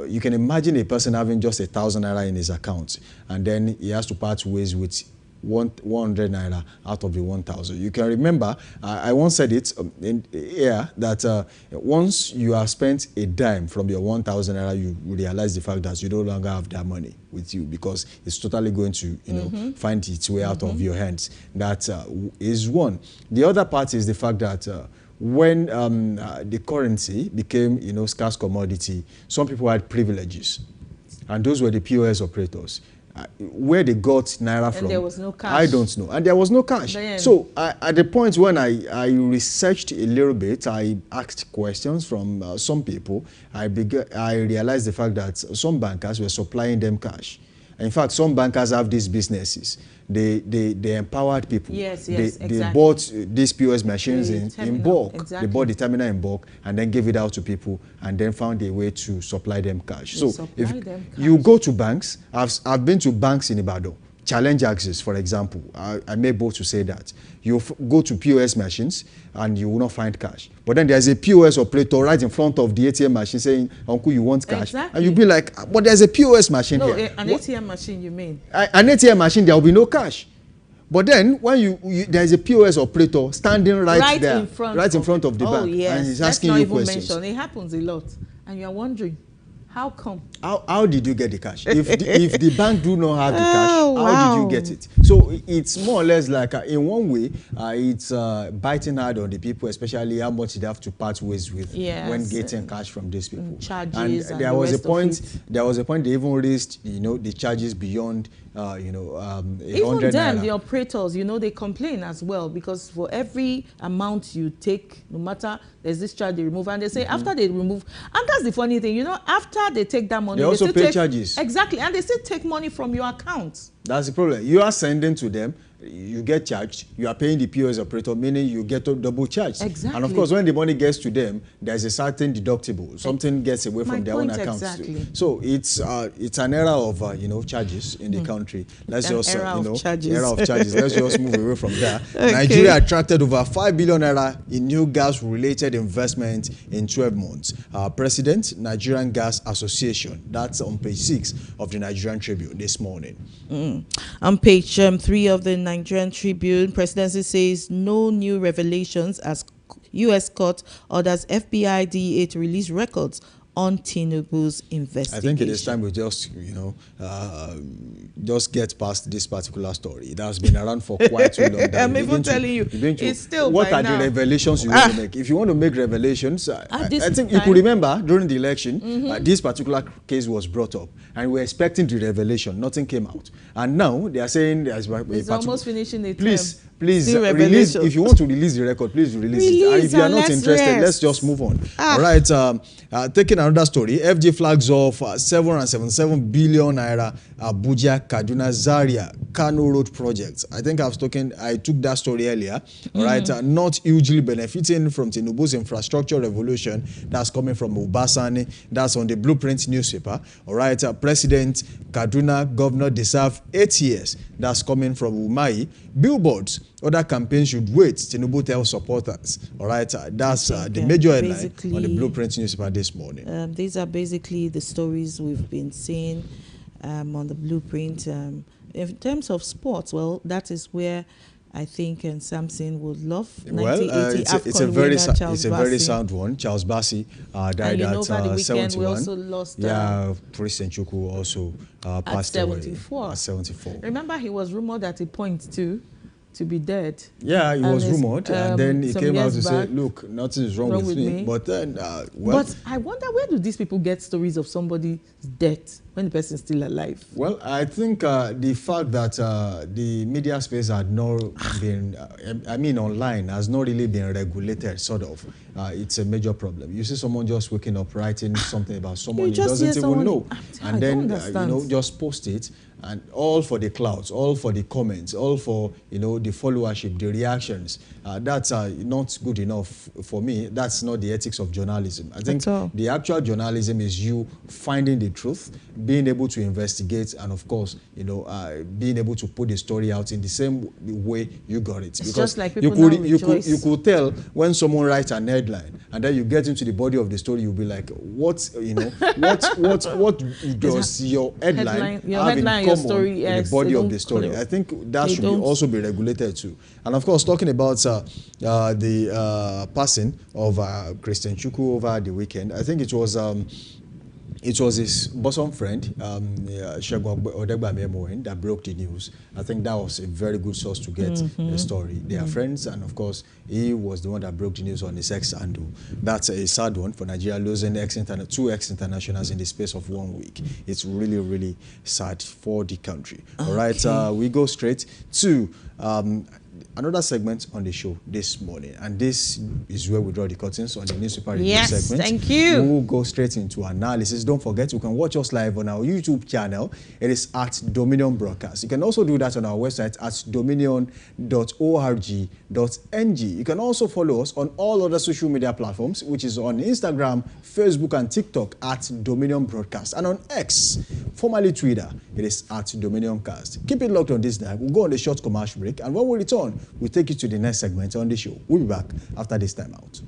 you can imagine a person having just 1,000 naira in his account, and then he has to part ways with 100 naira out of the 1,000. You can remember, I once said it in here that once you have spent a dime from your 1,000 naira, you realize the fact that you no longer have that money with you, because it's totally going to, you know, find its way out of your hands. That is one. The other part is the fact that when the currency became, you know, scarce commodity, some people had privileges, and those were the POS operators. Where they got naira from, there was no cash. I don't know, and there was no cash. So at the point when I researched a little bit, I asked questions from some people. I realized the fact that some bankers were supplying them cash. In fact, some bankers have these businesses. They empowered people. They bought these POS machines in bulk. They bought the terminal in bulk and then gave it out to people, and then found a way to supply them cash. So if you go to banks, I've been to banks in Ibadan, Challenge Access, for example. I may both to say that. You go to POS machines and you will not find cash. But then there's a POS operator right in front of the ATM machine saying, "Uncle, you want cash?" And you'll be like, "But there's a POS machine here." An ATM machine, you mean? An ATM machine, there will be no cash. But then when there's a POS operator standing right there, in front of the bank, and he's asking you questions. It happens a lot, and you're wondering, how come? How did you get the cash? If the bank do not have the cash, how did you get it? So it's more or less like, in one way, it's biting hard on the people, especially how much they have to part ways with when getting cash from these people. Charges and there was a point. There was a point they even raised, you know, the charges beyond, you know, 100 even them, naira. the operators, you know, they complain as well, because for every amount you take, no matter, there's this charge they remove, and they say after they remove, and that's the funny thing, you know, after they take that money, they also pay charges. Exactly, and they still take money from your account. That's the problem. You are sending to them, you get charged, you are paying the POS operator, meaning you get double charged. Exactly. And of course, when the money gets to them, there's a certain deductible. Something gets away from their own accounts. Exactly. So it's an era of you know, charges in the country. Let's just era of charges. Let's just move away from that. Okay. Nigeria attracted over 5 billion naira in new gas-related investment in 12 months. President, Nigerian Gas Association. That's on page 6 of the Nigerian Tribune this morning. On page 3 of the Nigerian Tribune, Presidency says no new revelations as U.S. court orders FBI DEA to release records on Tinubu's investigation. I think it is time we just, you know, just get past this particular story. It has been around for quite too long. I'm even telling you, it's still what are the revelations you want to make? If you want to make revelations, I think you could remember during the election, this particular case was brought up, and we were expecting the revelation. Nothing came out, and now they are saying there's almost finishing the term. Please release. If you want to release the record, please release it. And if you are not interested, let's just move on. All right. Taking another story. FG flags off 777 billion naira Abuja Kaduna Zaria Kano Road project. I think I took that story earlier. All right, not hugely benefiting from Tinubu's infrastructure revolution that's coming from Obasani. That's on the Blueprint newspaper. All right, President Kaduna governor deserve 8 years. That's coming from Umai. Billboards. Other campaigns should wait. Tinubu tells supporters. All right, that's the major headline on the Blueprint newspaper this morning. These are basically the stories we've been seeing on the Blueprint. In terms of sports, well, that is where I think Samson would love. Well, it's a very sound one. Charles Bassey died at 71. We also lost. Christian Chukwu also passed away at 74. Remember, he was rumored at a point too to be dead. Yeah, he was rumored, and then he came out to say, "Look, nothing is wrong with me." But then, but I wonder, where do these people get stories of somebody's death when the person is still alive? Well, I think the fact that the media space had not been, online has not really been regulated, sort of. It's a major problem. You see someone just waking up writing something about someone he doesn't even know, and then just post it. And all for the clouds, all for the comments, all for the followership, the reactions. That's not good enough for me. That's not the ethics of journalism. I think the actual journalism is you finding the truth, being able to investigate, and of course, being able to put the story out in the same way you got it. It's just like people you could tell when someone writes an headline, and then you get into the body of the story, you'll be like, what does your headline have in common with the body of the story? I think that should also be regulated too. And of course, talking about the passing of Christian Chukwu over the weekend, I think it was his bosom friend, Segun Odegbami, that broke the news. I think that was a very good source to get the story. They are friends, and of course, he was the one that broke the news on his ex handle. That's a sad one for Nigeria, losing two ex-internationals in the space of 1 week. It's really, really sad for the country. Okay. All right, we go straight to another segment on the show this morning, and this is where we draw the curtains on the newspaper review segment. Thank you. We'll go straight into analysis. Don't forget, you can watch us live on our YouTube channel. It is at Dominion Broadcast. You can also do that on our website at dominion.org.ng. You can also follow us on all other social media platforms, which is on Instagram, Facebook, and TikTok at Dominion Broadcast, and on X, formerly Twitter, it is at Dominioncast. Keep it locked on this time. We'll go on a short commercial break, and when we return, we'll take you to the next segment on the show. We'll be back after this time out.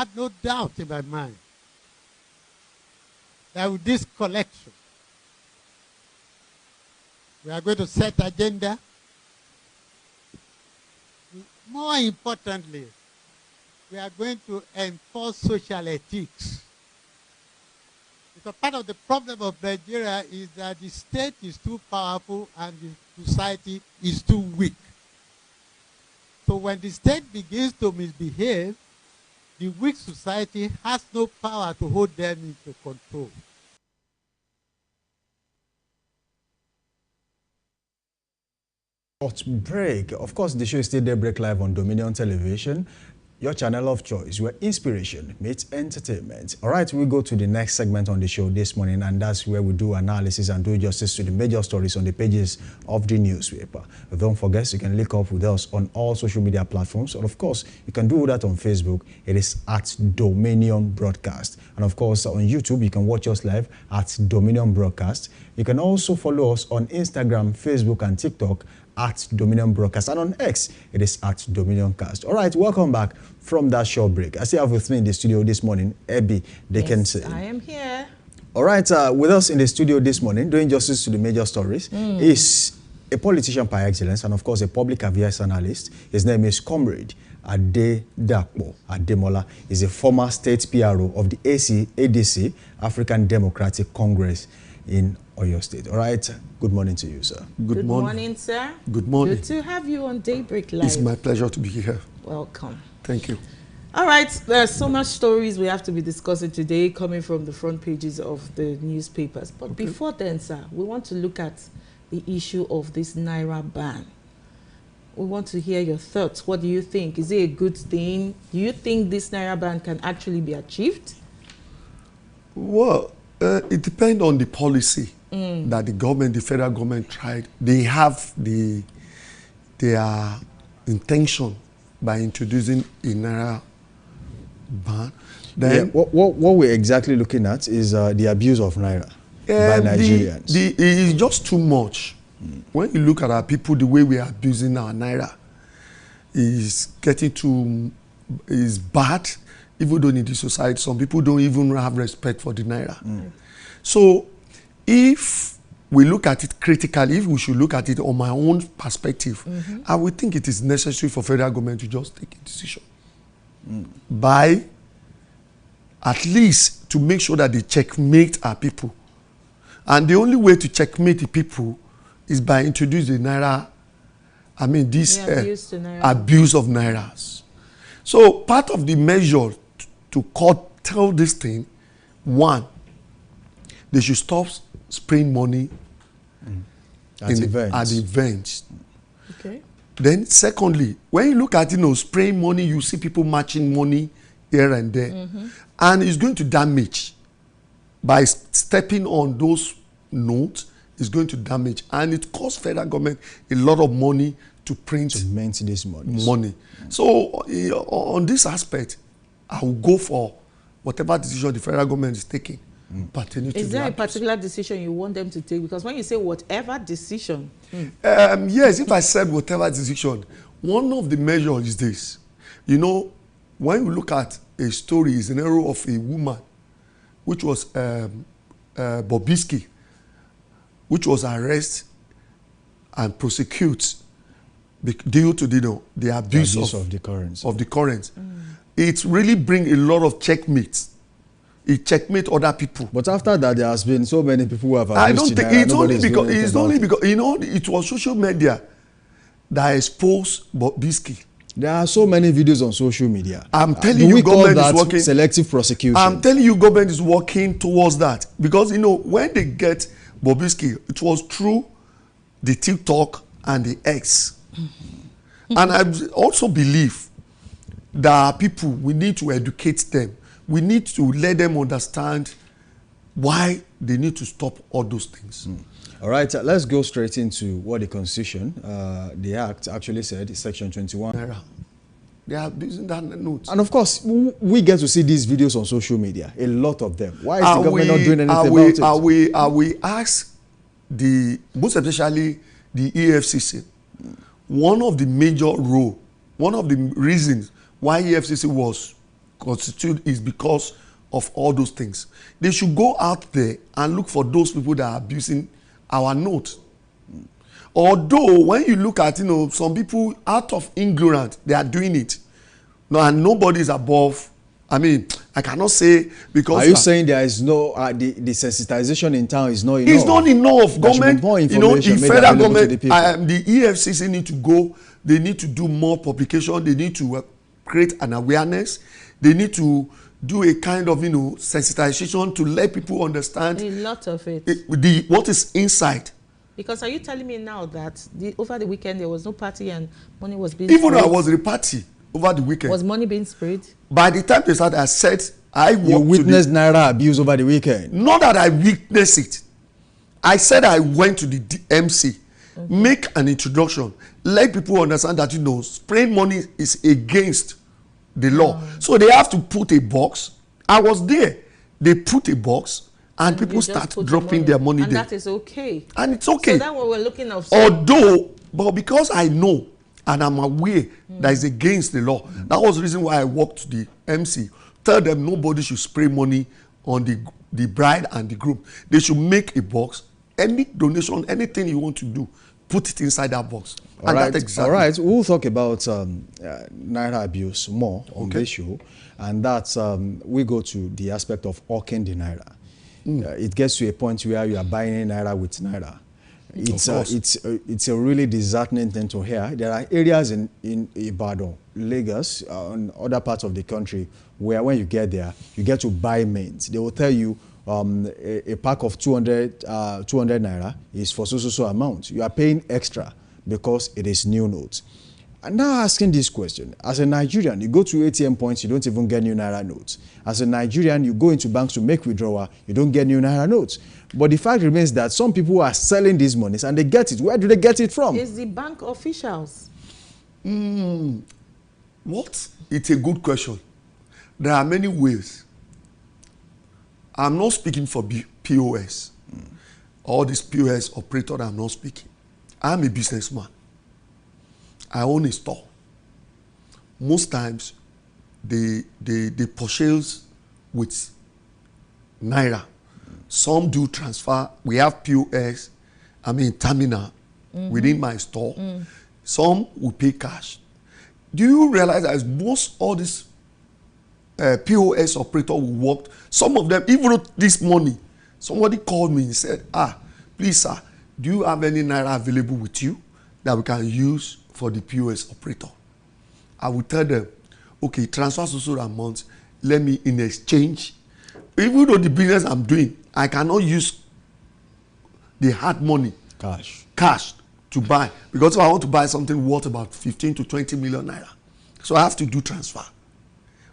had no doubt in my mind that with this collection, we are going to set agenda. More importantly, we are going to enforce social ethics. Because part of the problem of Nigeria is that the state is too powerful and the society is too weak. So when the state begins to misbehave, the weak society has no power to hold them into control. Break. Of course, the show is still Daybreak Live on Dominion Television, your channel of choice, where inspiration meets entertainment. All right, we go to the next segment on the show this morning, and that's where we do analysis and do justice to the major stories on the pages of the newspaper. Don't forget, you can link up with us on all social media platforms, and of course, you can do that on Facebook. It is at Dominion Broadcast, and of course, on YouTube, you can watch us live at Dominion Broadcast. You can also follow us on Instagram, Facebook, and TikTok at Dominion Broadcast, and on X, it is at Dominion Cast. All right, welcome back from that short break. I still have with me in the studio this morning, Abby Dickinson. Yes, I am here. All right, with us in the studio this morning, doing justice to the major stories, is a politician par excellence, and of course, a public affairs analyst. His name is Comrade Adedapo Ademola. He's a former state PRO of the ADC, African Democratic Congress in Oyo State. All right, good morning to you, sir. Good morning, sir. Good morning. Good to have you on Daybreak Live. It's my pleasure to be here. Welcome. Thank you. All right, there are so much stories we have to be discussing today coming from the front pages of the newspapers. But before then, sir, we want to look at the issue of this Naira ban. We want to hear your thoughts. What do you think? Is it a good thing? Do you think this Naira ban can actually be achieved? Well, it depends on the policy that the government, the federal government tried. They have their intention by introducing a Naira ban. Then what we're exactly looking at is the abuse of Naira by Nigerians. It is just too much. When you look at our people, the way we are abusing our Naira is bad. Even though in the society, some people don't even have respect for the Naira. So if we look at it critically, if we should look at it on my own perspective, I would think it is necessary for federal government to just take a decision by at least to make sure that they checkmate our people. And the only way to checkmate the people is by introducing the Naira, abuse of Nairas. So part of the measure to curtail this thing, one, they should stop spraying money at events. Okay. Then secondly, when you look at spraying money, you see people matching money here and there. And it's going to damage. By stepping on those notes, it's going to damage. And it costs federal government a lot of money to print this money. So on this aspect, I will go for whatever decision the federal government is taking. Is there a particular decision you want them to take? Because when you say whatever decision... yes, if I said whatever decision, one of the measures is this. When you look at a story, it's an error of a woman, which was Bobrisky, which was arrested and prosecuted due to the abuse of the currency. It really brings a lot of checkmates. It checkmate other people. But after that, there has been so many people who have abused. I don't think it's only because it was social media that exposed Bobrisky. There are so many videos on social media. I'm telling you, government is working. Selective prosecution. I'm telling you, government is working towards that because when they get Bobrisky, it was through the TikTok and the X. And I also believe that people, we need to educate them. We need to let them understand why they need to stop all those things. All right, let's go straight into what the Constitution, the Act, actually said, Section 21. They are using that note. And of course, we get to see these videos on social media, a lot of them. Why is the government not doing anything about it? We ask most especially the EFCC, one of the major one of the reasons why EFCC was constitute is because of all those things. They should go out there and look for those people that are abusing our note. Although when you look at, some people out of ignorance, they are doing it. No, and nobody is above. I mean, I cannot say because. Are you saying there is no the sensitization in town is not enough? It's not enough. Government, more the federal government, the EFCC need to go. They need to do more publication. They need to create an awareness. They need to do a kind of sensitization to let people understand a lot of it. What is inside. Because are you telling me now that over the weekend there was no party and money was being even though I was at a party over the weekend, was money being sprayed? By the time they started, I said you witnessed Naira abuse over the weekend. Not that I witnessed it. I said I went to the MC, make an introduction, let people understand that spraying money is against the law. So they have to put a box. I was there. They put a box and people start dropping their money there. And that is okay. And it's okay. So that's what we're looking at. Although, but because I know and I'm aware that it's against the law, that was the reason why I walked to the MC. Tell them nobody should spray money on the bride and the groom. They should make a box. Any donation, anything you want to do, put it inside that box. All right. We'll talk about Naira abuse more on this show. And that's, we go to the aspect of hawking the Naira. It gets to a point where you are buying Naira with Naira. It's a really disheartening thing to hear. There are areas in Ibadan, Lagos, and other parts of the country where when you get there, you get to buy mint. They will tell you a pack of 200 Naira is for so amount. You are paying extra because it is new notes. And now asking this question, as a Nigerian, you go to ATM points, you don't even get new Naira notes. As a Nigerian, you go into banks to make withdrawal, you don't get new Naira notes. But the fact remains that some people are selling these monies and they get it. Where do they get it from? It's the bank officials. What? It's a good question. There are many ways. I'm not speaking for POS. All these POS operators, I'm not speaking. I'm a businessman. I own a store. Most times, they purchase with Naira. Some do transfer. We have POS, terminal within my store. Some will pay cash. Do you realize that most all these POS operator will work? Some of them, even this morning, somebody called me and said, please sir, do you have any Naira available with you that we can use for the POS operator? I will tell them, okay, transfer so amount, let me in exchange. Even though the business I'm doing, I cannot use the hard money, cash to buy. Because if I want to buy something worth about 15 to 20 million Naira, so I have to do transfer.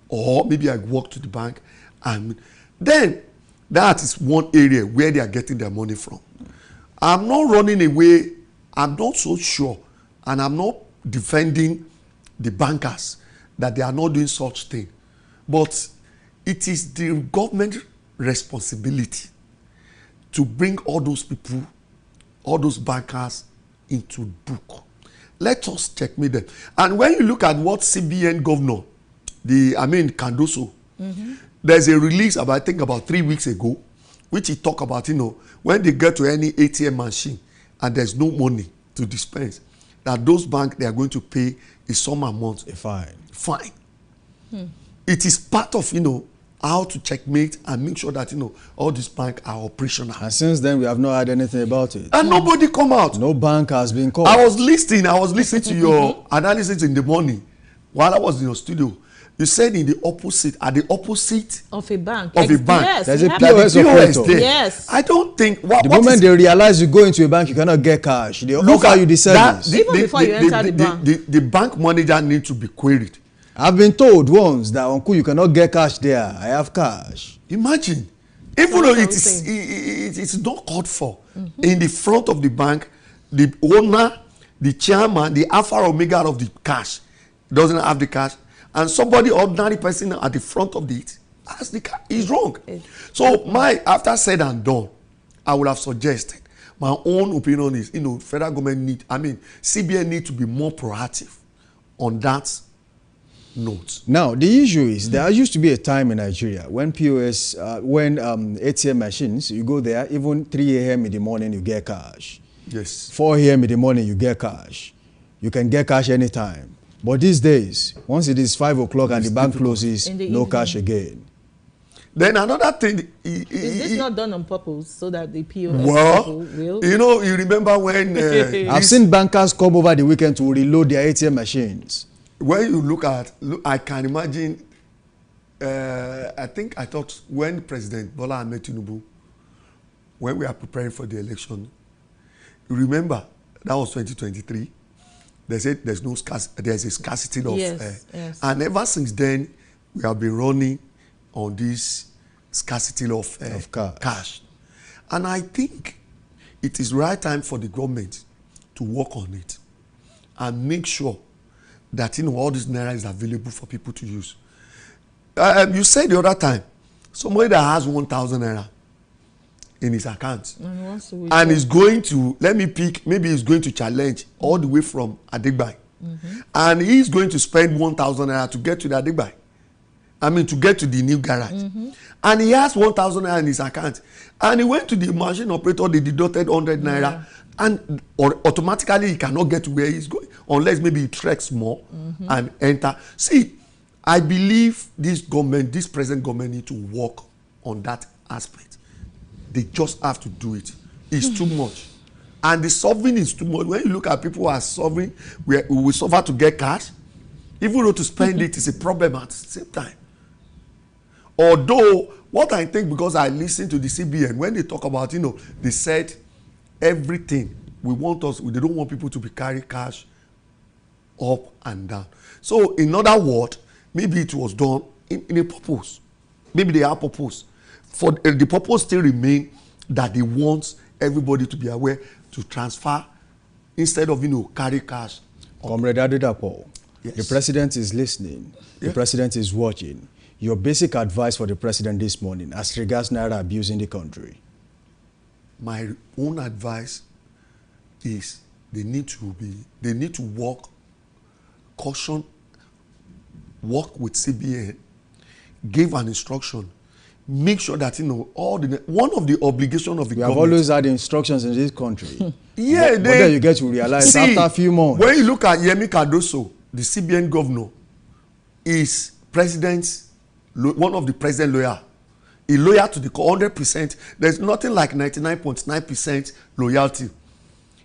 Or maybe I walk to the bank and then that is one area where they are getting their money from. I'm not running away. I'm not so sure. And I'm not defending the bankers that they are not doing such thing. But it is the government responsibility to bring all those people, all those bankers into book. Let us checkmate them. And when you look at what CBN governor, Cardoso, there's a release I think about 3 weeks ago, which he talked about, when they get to any ATM machine and there's no money to dispense, that those banks, they are going to pay a sum amount. A fine. Fine. It is part of, how to checkmate and make sure that, all these banks are operational. And since then, we have not heard anything about it. And nobody come out. No bank has been called. I was listening to your analysis in the morning while I was in your studio. You said at the opposite of a bank. Yes, there's a POS operator there. Yes. I don't think the moment they realize you go into a bank, you cannot get cash. They offer you the service. Even before you enter the bank. The bank manager needs to be queried. I've been told once that, uncle, you cannot get cash there. I have cash. Imagine, even though it's not called for, in the front of the bank, the owner, the chairman, the alpha omega of the cash doesn't have the cash, and somebody, ordinary person at the front of it has the cash. Is wrong. So after said and done, I would have suggested, my own opinion is, federal government CBN need to be more proactive on that note. Now, the issue is there used to be a time in Nigeria when POS, ATM machines, you go there, even 3 a.m. in the morning, you get cash. Yes. 4 a.m. in the morning, you get cash. You can get cash anytime. But these days, once it is 5 o'clock and the bank closes, no cash again. Then another thing... Is this not done on purpose so that the POS well, people will? You know, you remember when... I've seen bankers come over the weekend to reload their ATM machines. When you look, I can imagine, I thought when President Bola Ahmed Tinubu, when we are preparing for the election, you remember, that was 2023, they said there's a scarcity of yes. And ever since then, we have been running on this scarcity of cash. And I think it is right time for the government to work on it and make sure that all this naira is available for people to use. You said the other time, somebody that has 1,000 naira in his account and is going to, let me pick, maybe he's going to challenge all the way from Adigbai. And he's going to spend 1,000 naira to get to the Adigbai. I mean, to get to the new garage. And he has 1,000 naira in his account. And he went to the machine operator, they deducted 100 naira. And automatically he cannot get to where he's going unless maybe he treks more and enter. See, I believe this present government need to work on that aspect. They just have to do it. It's too much. And the solving is too much. When you look at people who are solving, we will suffer to get cash. Even though to spend it is a problem at the same time. Although, what I think, because I listen to the CBN, when they talk about, they said, everything they don't want people to be carry cash up and down. So in other words, maybe it was done in a purpose. Maybe they have purpose. For the purpose still remain that they want everybody to be aware to transfer instead of carry cash. Comrade Adedapo, yes. The president is listening. Yeah. The president is watching. Your basic advice for the president this morning as regards naira abuse in the country. My own advice is they need to work with CBN, give an instruction, make sure that one of the obligations of the government. We have always had instructions in this country. Yeah, but then you get to realize after a few months. When you look at Yemi Cardoso, the CBN governor, is one of the president lawyer. A loyal to the 100%. There's nothing like 99.9% loyalty.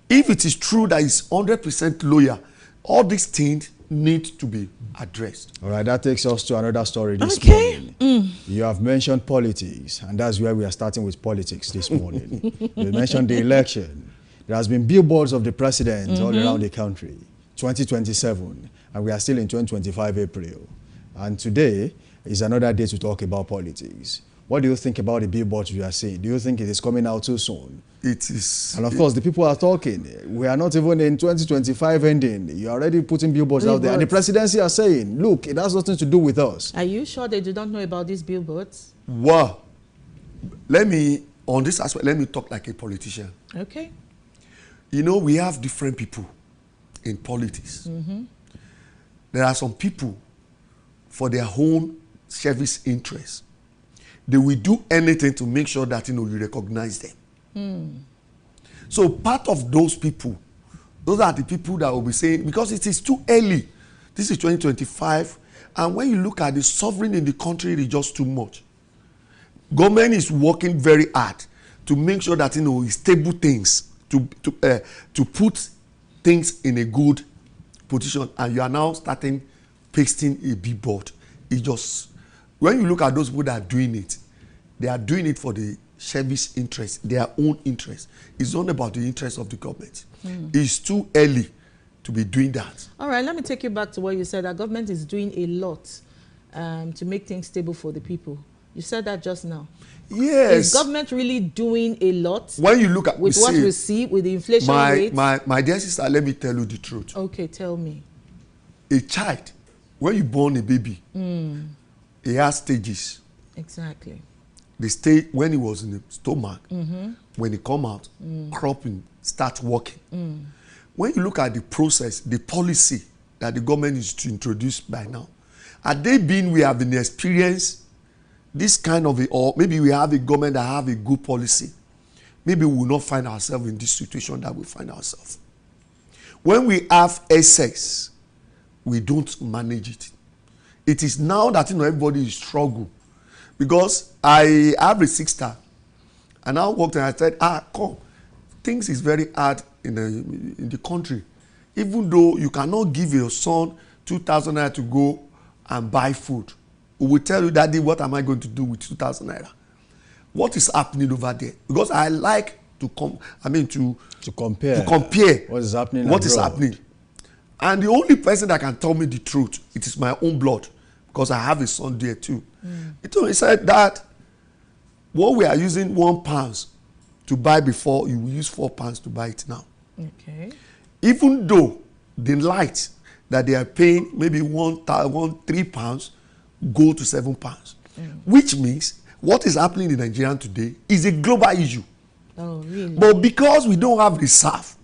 If it is true that he's 100% loyal, all these things need to be addressed. All right, that takes us to another story this morning. You have mentioned politics, and that's where we are starting with politics this morning. You mentioned the election. There has been billboards of the president all around the country. 2027, and we are still in 2025 April. And today is another day to talk about politics. What do you think about the billboards you are seeing? Do you think it is coming out too soon? It is. And of course, the people are talking. We are not even in 2025 ending. You're already putting billboards out there. And the presidency are saying, look, it has nothing to do with us. Are you sure they do not know about these billboards? Well, on this aspect, let me talk like a politician. Okay. We have different people in politics. There are some people, for their own service interests, they will do anything to make sure that you recognize them. So part of those people, those are the people that will be saying, because it is too early. This is 2025, and when you look at the suffering in the country, it is just too much. Government is working very hard to make sure that stable things, to put things in a good position, and you are now starting pasting a billboard. It just, when you look at those people that are doing it, they are doing it for the service interest, their own interest. It's not about the interest of the government. It's too early to be doing that. All right, let me take you back to what you said. That government is doing a lot to make things stable for the people. You said that just now. Yes. Is government really doing a lot? When you look at what we see with the inflation rate? My dear sister, let me tell you the truth. Okay, tell me. A child, when you born a baby, he has stages. Exactly. The stage when he was in the stomach, when he come out, cropping, start working. When you look at the process, the policy that the government is to introduce by now, Had they been, we have been experienced this kind of or maybe we have a government that have a good policy, maybe we will not find ourselves in this situation that we find ourselves. When we have excess, we don't manage it. It is now that everybody is struggling. Because I have a sister, and I walked and I said, come, things is very hard in the country. Even though you cannot give your son 2,000 naira to go and buy food, we will tell you, Daddy, what am I going to do with 2,000 naira? What is happening over there? Because I like to compare what is happening. And the only person that can tell me the truth, it is my own blood, because I have a son there too. He said that what we are using £1 to buy before, you will use £4 to buy it now. Okay. Even though the light that they are paying, maybe £3, go to £7, which means what is happening in Nigeria today is a global issue. Oh, really? But because we don't have reserve,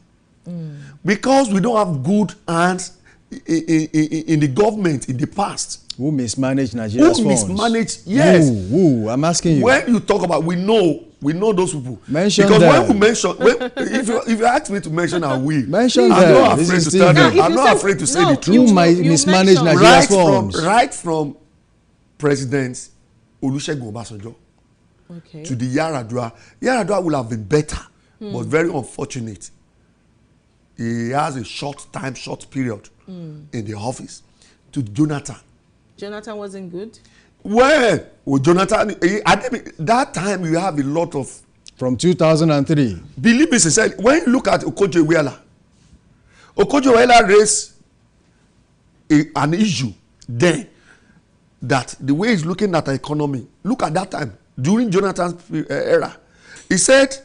because we don't have good hands in the government in the past, who mismanaged Nigeria's funds? Who mismanaged? Yes. Who? I'm asking you. When you talk about, we know those people. Mention because them. When we mention, if you ask me to mention, I will. Mention them. I'm not afraid to tell them. I'm not afraid to say the truth. Who mismanaged Nigeria's funds? Right from President Olusegun Obasanjo to the Yar'Adua. Yar'Adua would have been better, but very unfortunate. He has a short period in the office. To Jonathan. Jonathan wasn't good? Well, Jonathan, that time you have a lot of... From 2003. Believe me, sincerely, when you look at Okojo-Iweala raised an issue then that the way he's looking at the economy, look at that time, during Jonathan's era, he said,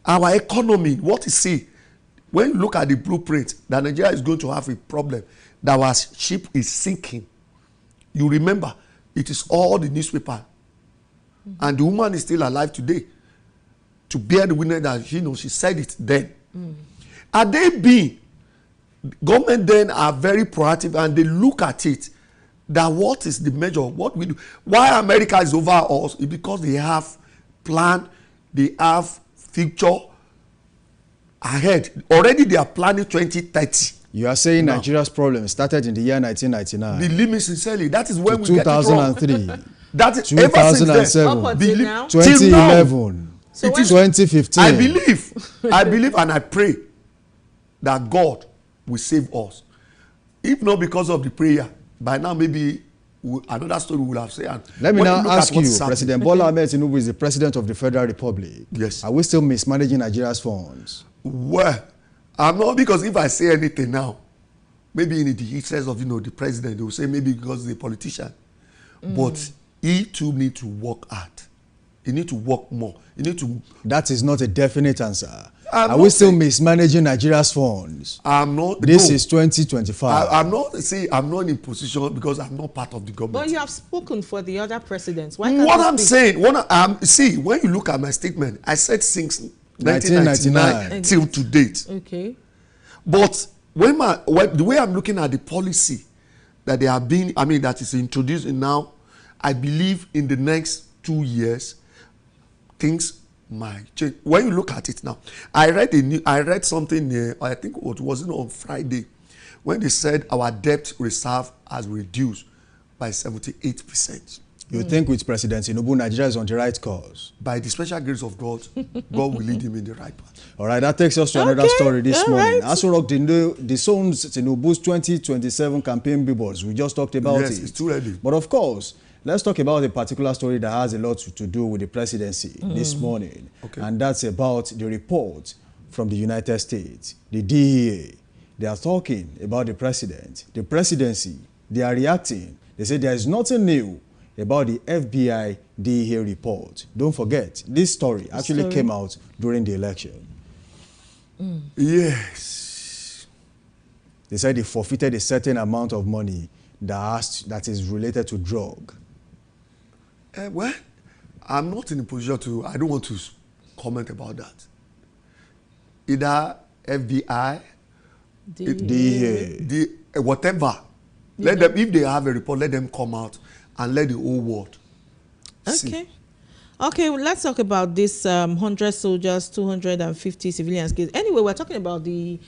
our economy, what he see, when you look at the blueprint, that Nigeria is going to have a problem, that our ship is sinking. You remember, it is all the newspaper. And the woman is still alive today to bear the witness that she said it then. Had they been, government then are very proactive and they look at it, that what is the measure, what we do. Why America is over us is because they have plan, they have future ahead. Already they are planning 2030. You are saying Nigeria's problem started in the year 1999. Believe me sincerely, that is when we 2003. Get it wrong. That is 2007. Ever since then, 2011. So 2015. I believe and I pray that God will save us. If not because of the prayer, by now maybe another story will have said. Let me now ask you, President Bola Ahmed Tinubu is the President of the Federal Republic. Yes. Are we still mismanaging Nigeria's funds? Well, I'm not, because if I say anything now, maybe in the interest of the president, they will say maybe because he's a politician. But he too need to work hard. He need to work more. He need to. That is not a definite answer. Are we still mismanaging Nigeria's funds? I'm not. This is 2025. I'm not in a position because I'm not part of the government. But you have spoken for the other presidents. When you look at my statement, I said since 1999 till to date. Okay. But the way I'm looking at the policy that they have been, that is introduced now, I believe in the next 2 years, things might change. When you look at it now, I read something, I think it was on Friday, when they said our debt reserve has reduced by 78%. You think with President Tinubu, Nigeria is on the right course? By the special grace of God, God will lead him in the right path. All right, that takes us to another story this morning. Aso Rock disowns Tinubu's 2027 campaign billboards. We just talked about it. Yes, it's too early. But of course, let's talk about a particular story that has a lot to do with the presidency this morning. Okay. And that's about the report from the United States, the DEA. They are talking about the president, the presidency. They are reacting. They say there is nothing new about the FBI DEA report. Don't forget, this story actually came out during the election. Yes. They said they forfeited a certain amount of money that is related to drug. Well, I'm not in a position to, I don't want to comment about that. Either FBI, DEA, whatever Let them, if they have a report, let them come out and let the whole world see. Okay. Okay, well, let's talk about this 100 soldiers, 250 civilians case. Anyway, we're talking about the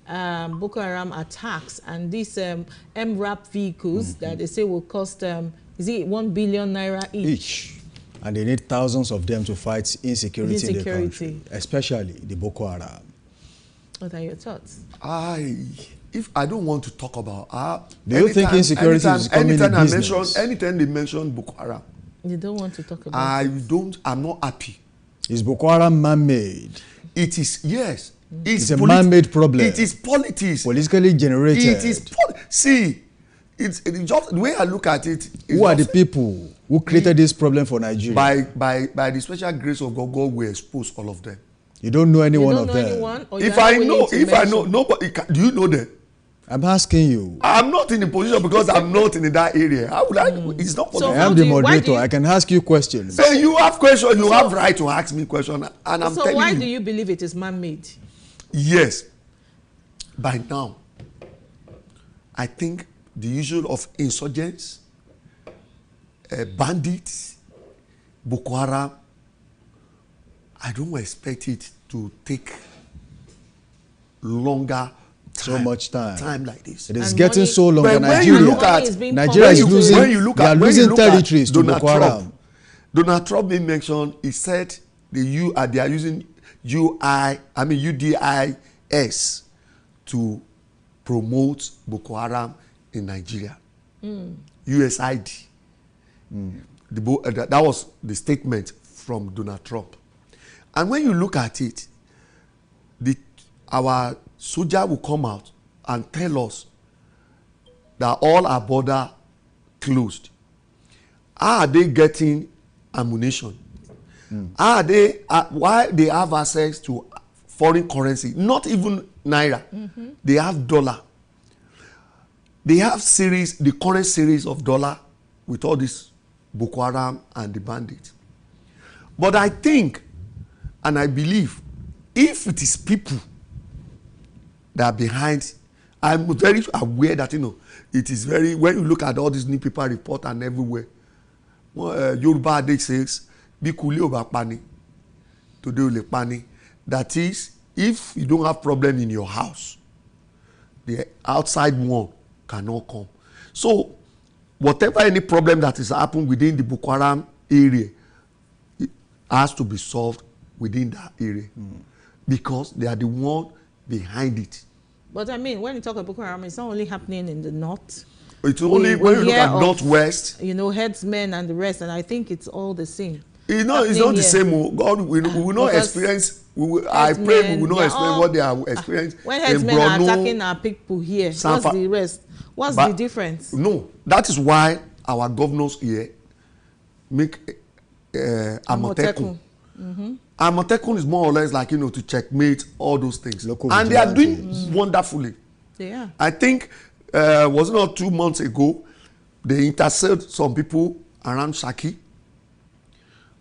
Boko Haram attacks and these MRAP vehicles that they say will cost, is it 1 billion naira each? And they need thousands of them to fight insecurity in the country, especially the Boko Haram. What are your thoughts? If I don't want to talk about, do you think insecurity is coming in business? Anytime they mention Boko Haram, you don't want to talk about it? I'm not happy. Is Boko Haram man-made? It is, yes. It's a man-made problem. It is politics. Politically generated. It is, see, it's just the way I look at it. Who are the people who created this problem for Nigeria? By the special grace of God, God will expose all of them. You don't know any one of them. Anyone, if I know, nobody. Do you know them? I'm asking you. I'm not in a position because I'm not in that area. How would I? It's not for I am the moderator. I can ask you questions. So you have questions. You have right to ask me questions, and I'm telling you. So why do you believe it is man-made? Yes. By now, I think the issue of insurgents, bandits, Boko Haram, I don't expect it to take longer so much time like this. It is getting so long. Nigeria is losing. They are losing territories to Boko Haram. Donald Trump made mention. He said they are using UDIS to promote Boko Haram in Nigeria. USID. That was the statement from Donald Trump. And when you look at it, our soldier will come out and tell us that all our border closed. How are they getting ammunition? How are they? Why they have access to foreign currency? Not even naira. They have dollar. They have the current series of dollar with all this Boko Haram and the bandits. But I think, and I believe, if it is people that are behind, I'm very aware that, it is very, when you look at all these new paper report and everywhere, Yoruba adage says, Bikuli oba pani, today ole pani. That is, if you don't have problem in your house, the outside one cannot come. So, whatever any problem that is happening within the Boko Haram area, it has to be solved within that area. Because they are the one behind it. But I mean, when you talk about Boko Haram, it's not only happening in the north. It's only when you look at northwest. Headsmen and the rest, and I think it's all the same. It's not the same. God, we will not experience. I pray we will not experience what they are experiencing. When headsmen are attacking our people here, what's the rest? What's the difference? No, that is why our governors here make Amotekun. Amotekun is more or less like, to checkmate all those things. And they are doing wonderfully. Yeah. I think, was it not 2 months ago, they intercepted some people around Shaki.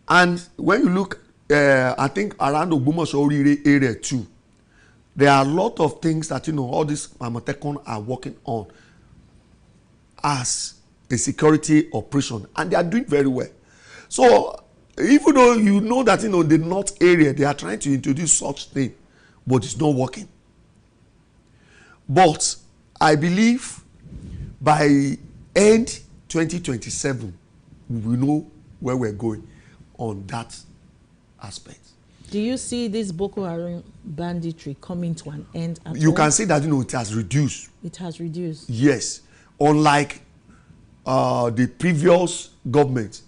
And when you look, I think around Ogbomoso area too, there are a lot of things that, all these Amotekun are working on as a security operation. And they are doing very well. So, even though you know that, the north area, they are trying to introduce such thing, but it's not working. But I believe by end 2027, we will know where we're going on that aspect. Do you see this Boko Haram banditry coming to an end at You all? can see that, it has reduced. It has reduced. Yes. Unlike the previous government,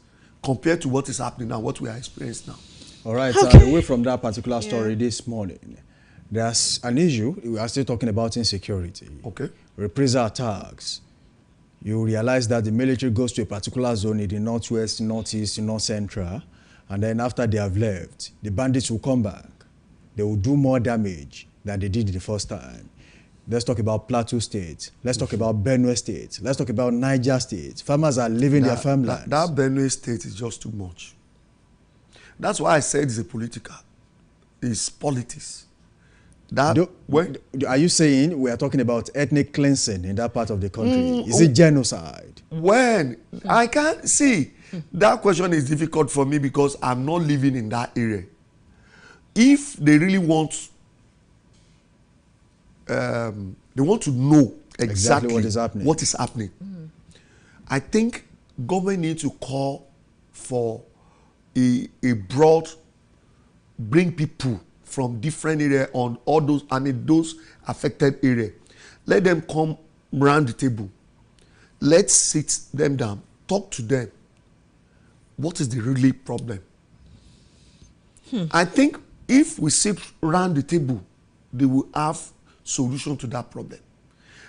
compared to what is happening now, what we are experiencing now. All right, away from that particular story this morning, there's an issue. We are still talking about insecurity. Okay. Reprisal attacks. You realize that the military goes to a particular zone in the northwest, northeast, north central, and then after they have left, the bandits will come back. They will do more damage than they did the first time. Let's talk about Plateau State. Let's talk about Benue State. Let's talk about Niger State. Farmers are leaving their farmlands. That Benue State is just too much. That's why I said it's a political. It's politics. Are you saying we are talking about ethnic cleansing in that part of the country? Is it genocide? When I can't see, that question is difficult for me because I'm not living in that area. If they really want, they want to know exactly what is happening. I think government needs to call for a broad, bring people from different areas on all those and in those affected areas. Let them come round the table. Let's sit them down, talk to them. What is the really problem? I think if we sit round the table, they will have solution to that problem.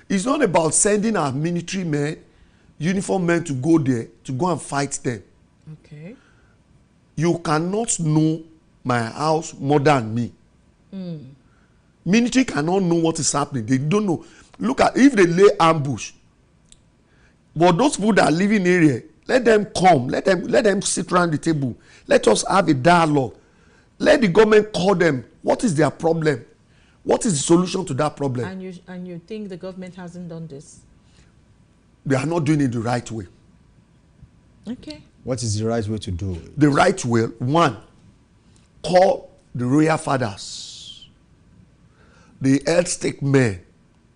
It's not about sending our military men, uniform men to go there, to go and fight them. Okay. You cannot know my house more than me. Military cannot know what is happening. They don't know. Look at, if they lay ambush, but those people that live in area, let them come, let them sit around the table. Let us have a dialogue. Let the government call them. What is their problem? What is the solution to that problem? And you think the government hasn't done this? They are not doing it the right way. Okay. What is the right way to do it? The right way, one, call the royal fathers, the health stake men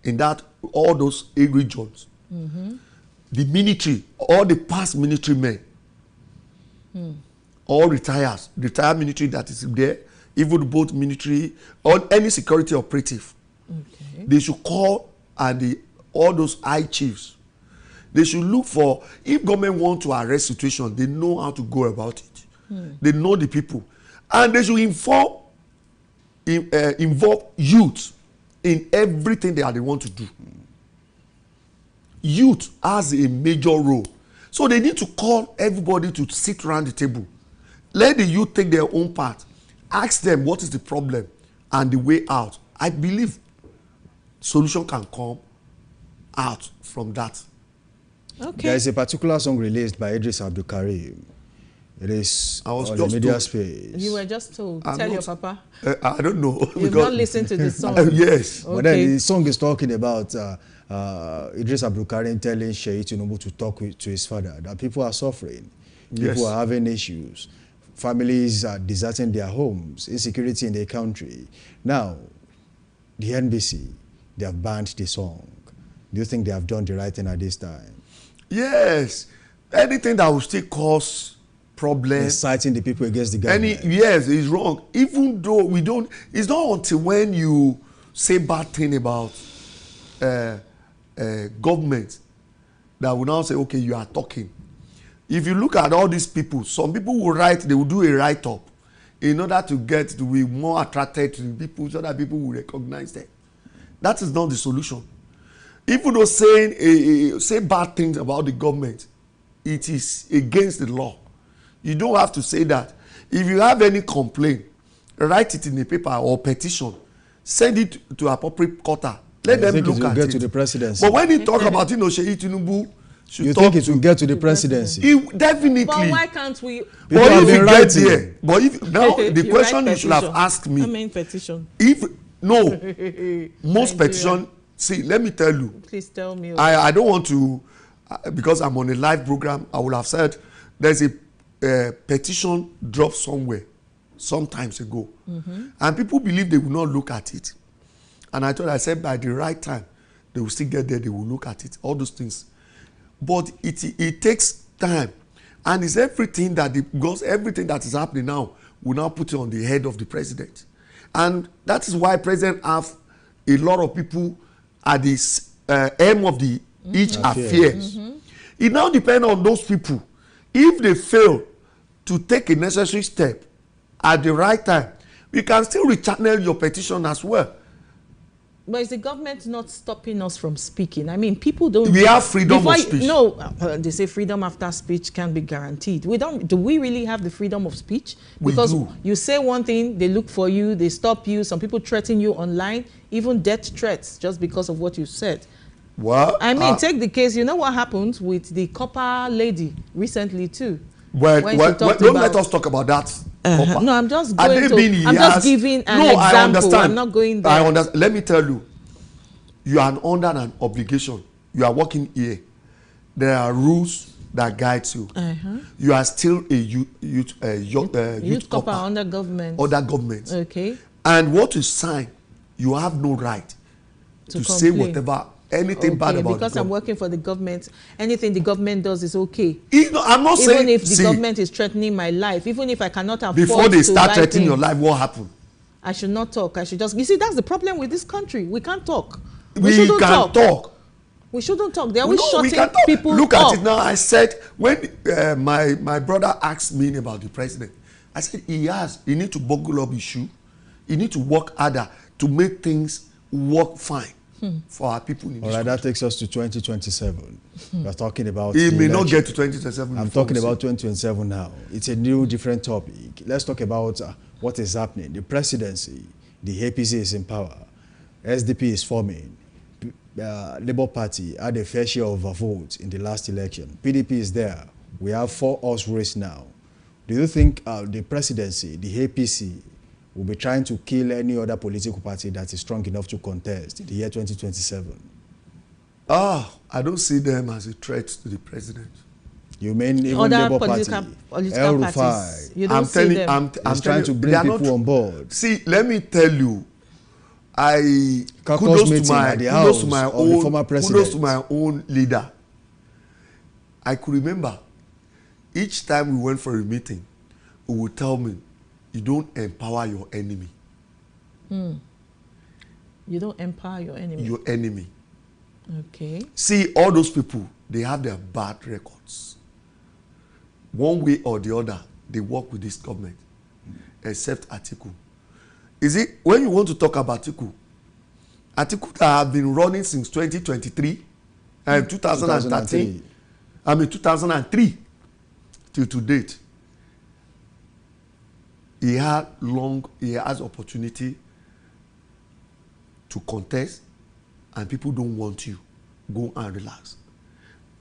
in that, all those regions, the military, all the past military men, all retired military that is there, even both military or any security operative. Okay. They should call and all those high chiefs. They should look for, if government want to arrest situation, they know how to go about it. They know the people. And they should involve youth in everything they want to do. Youth has a major role. So they need to call everybody to sit around the table. Let the youth take their own part. Ask them what is the problem and the way out. I believe solution can come out from that. Okay. There is a particular song released by Idris Abdulkarim. It is on the media space. You were just told. Tell your papa. I don't know. You've not listened to the song. Yes. Okay. But then the song is talking about Idris Abdulkarim telling Sheikh Tinubu to talk to his father, that people are suffering. People are having issues. Families are deserting their homes, insecurity in the country. Now, the NBC, they have banned the song. Do you think they have done the right thing at this time? Yes. Anything that will still cause problems. Inciting the people against the government. Yes, it's wrong. Even though we don't, it's not until when you say bad thing about government that will now say, okay, you are talking. If you look at all these people, some people will write, they will do a write-up in order to be more attracted to the people so that people will recognize them. That is not the solution. Even though say bad things about the government, it is against the law. You don't have to say that. If you have any complaint, write it in a paper or petition, send it to appropriate quarter. Let them look at it. Get to the presidency. But when you talk about Sheikh Tinubu, you think it will get to the presidency? Definitely. But why can't we? But if you get there, but if now the question you should have asked me. I mean petition. If no, most petition. See, let me tell you. Please tell me. I don't want to, because I'm on a live program. I would have said there's a petition dropped somewhere, some times ago, and people believe they will not look at it. And I said by the right time, they will still get there. They will look at it. All those things. But it takes time, and it's everything because everything that is happening now will now put it on the head of the president, and that is why president have a lot of people at the aim of each affair. It now depends on those people. If they fail to take a necessary step at the right time, we can still rechannel your petition as well. But is the government not stopping us from speaking? I mean, people don't. We have freedom of speech. No, they say freedom after speech can be guaranteed. We don't. Do we really have the freedom of speech? Because we do. You say one thing, they look for you, they stop you. Some people threaten you online, even death threats, just because of what you said. Well, I mean, take the case. You know what happened with the copper lady recently too. Well, don't let us talk about that. Copper. No, I'm just going to. I'm just giving an example. I understand. I'm not going there. I understand. Let me tell you, you are under an obligation. You are working here. There are rules that guide you. You are still a youth copper under government. Other governments. Okay. And what you sign, you have no right to say whatever. Anything bad about because I'm working for the government, anything the government does is okay. I'm not saying. Even if the government is threatening my life, even if I cannot afford before they start threatening your life, what happened? I should not talk. I should just. You see, that's the problem with this country. We can't talk. We shouldn't talk. We shouldn't talk. They're always shutting people Look up. at it now. I said when my brother asked me about the president, I said he need to buckle up his shoe. He need to work harder to make things work fine. For our people in this country. That takes us to 2027. We're talking about it may not get to 2027. I'm talking about 2027 now. It's a new, different topic. Let's talk about what is happening. The presidency, the APC is in power. SDP is forming. Labour Party had a fair share of votes in the last election. PDP is there. We have 4-horse race now. Do you think the presidency, the APC, will be trying to kill any other political party that is strong enough to contest in the year 2027? I don't see them as a threat to the president. You mean even other Labour political parties? You don't I'm see them. I'm trying to bring people on board. See, let me tell you, kudos to my own leader. I could remember each time we went for a meeting, he would tell me, you don't empower your enemy. You don't empower your enemy. Your enemy. Okay. See, all those people, they have their bad records. One way or the other, they work with this government, except Atiku. Is it, when you want to talk about Atiku that have been running since 2023 and 2013, 2003 till to date, he has opportunity to contest, and people don't want you. Go and relax.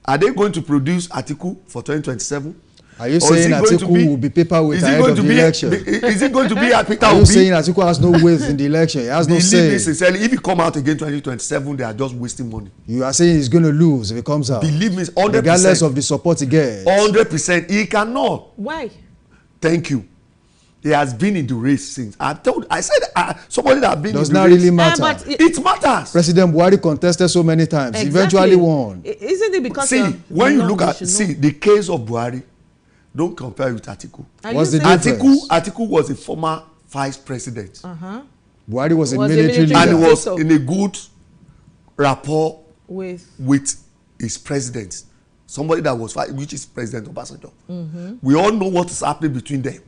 Are they going to produce Atiku for 2027? Are you saying Atiku will be paperweight ahead of the election? Is it going to be Peter Obi? Are you saying Atiku has no weight in the election? He has no say. Believe me sincerely, if he come out again 2027, they are just wasting money. You are saying he's going to lose if he comes out? Believe me, 100%. Regardless of the support he gets. 100%. He cannot. Why? Thank you. He has been in the race since. I said somebody that has been does in the not race. really matter. But it matters. President Buhari contested so many times. Exactly. Eventually won. Isn't it because when you look at the case of Buhari, don't compare with Atiku. What's the difference? Atiku was a former vice president. Buhari was a military leader. And he was in a good rapport with his president. Somebody that was which is President Obasanjo. We all know what is happening between them.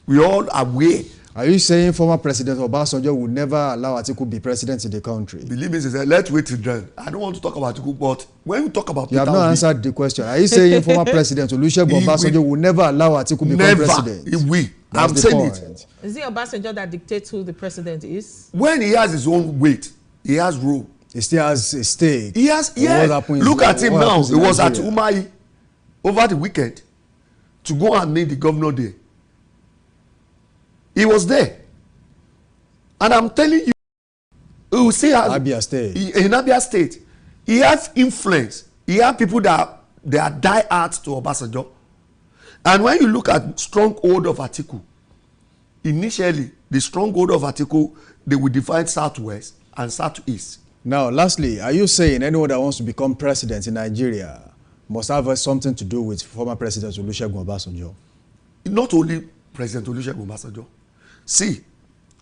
We all are aware. Are you saying former President Obasanjo would never allow Atiku to be president in the country? Believe me, let's wait till then. I don't want to talk about Atiku, but when we talk about you have not answered the question. Are you saying former President Olusegun Obasanjo would never allow Atiku to become president? Never. He will. I'm saying it. Is it Obasanjo that dictates who the president is? When he has his own weight, he has rule. He still has a stake. He has, yeah. Look at him now. He was at Umahi over the weekend to go and meet the governor there. He was there. And I'm telling you, he will say Abia State. In Abia State, he has influence. He has people that they are die-hard to Obasanjo. And when you look at stronghold of Atiku, initially, the stronghold of Atiku, they will divide southwest and southeast. Now, lastly, are you saying anyone that wants to become president in Nigeria must have something to do with former President Olusegun Obasanjo? Not only President Olusegun Obasanjo. See,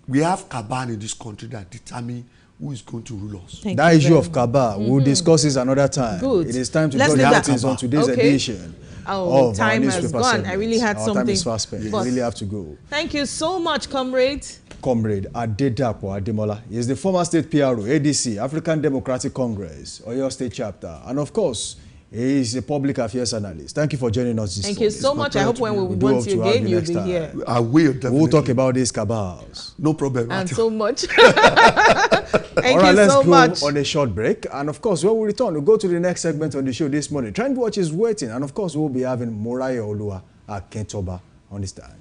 we have cabal in this country that determine who is going to rule us. That issue of cabal, we'll discuss this another time. Good. It is time to draw the curtains on today's edition. Oh, time has gone. Segments. I really had something. Time is fast spent. We really have to go. Thank you so much, comrade. Comrade Adedapo Ademola. He is the former state PRO, ADC, African Democratic Congress, Oyo State Chapter. And of course, he is a public affairs analyst. Thank you for joining us this morning. Thank you so much. I hope when we want you again, you'll be here. I will, definitely. We'll talk about these cabals. No problem. And so much. All right, let's go on a short break. And of course, when we return, we'll go to the next segment on the show this morning. Trend Watch is waiting. And of course, we'll be having Morayo Olua at Kentoba on this time.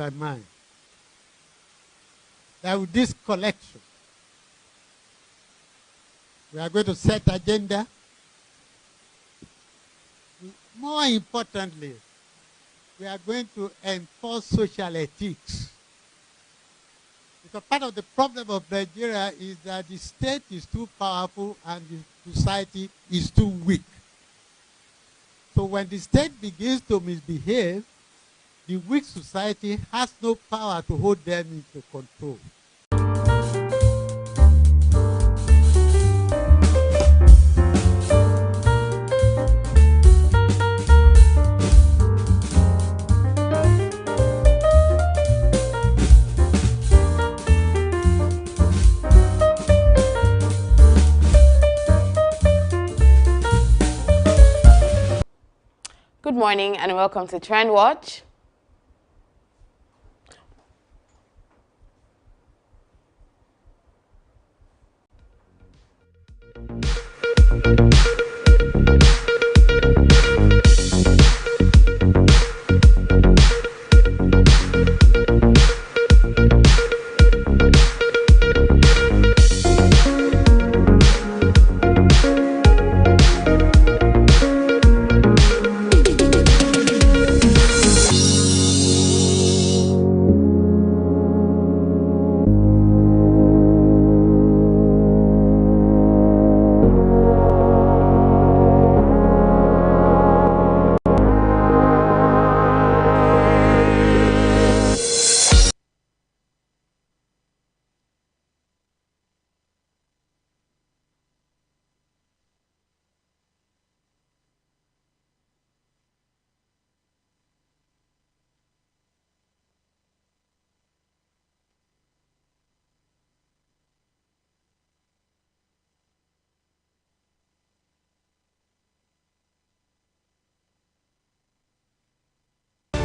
my mind that with this collection, we are going to set agenda. More importantly, we are going to enforce social ethics. Because part of the problem of Nigeria is that the state is too powerful and the society is too weak. So when the state begins to misbehave, the weak society has no power to hold them into control. Good morning and welcome to Trend Watch.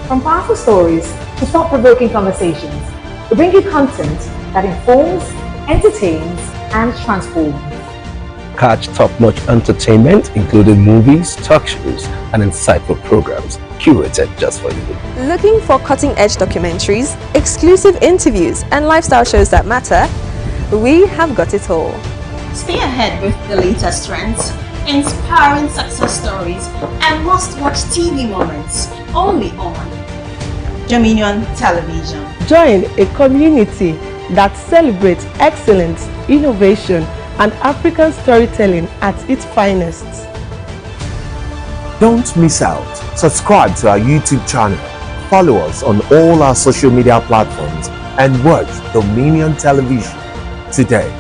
From powerful stories to thought-provoking conversations, we bring you content that informs, entertains, and transforms. Catch top-notch entertainment, including movies, talk shows, and insightful programs curated just for you. Looking for cutting-edge documentaries, exclusive interviews, and lifestyle shows that matter? We have got it all. Stay ahead with the latest trends, inspiring success stories, and must-watch TV moments only on Dominion Television. Join a community that celebrates excellence, innovation, and African storytelling at its finest. Don't miss out. Subscribe to our YouTube channel, follow us on all our social media platforms, and watch Dominion Television today.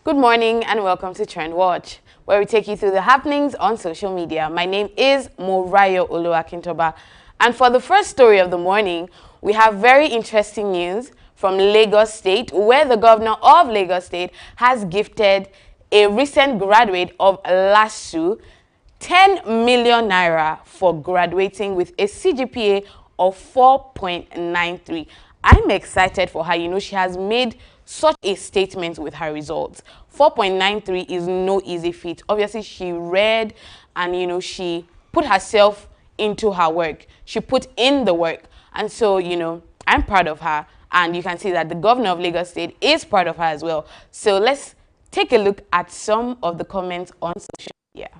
Good morning and welcome to Trend Watch, where we take you through the happenings on social media. My name is Morayo Oluwakintoba, and for the first story of the morning, we have very interesting news from Lagos State, where the governor of Lagos State has gifted a recent graduate of LASU 10 million naira for graduating with a CGPA of 4.93. I'm excited for her. You know, she has made such a statement with her results. 4.93 is no easy feat. Obviously, she read and, you know, she put herself into her work. She put in the work. And so, you know, I'm proud of her. And you can see that the governor of Lagos State is proud of her as well. So let's take a look at some of the comments on social media.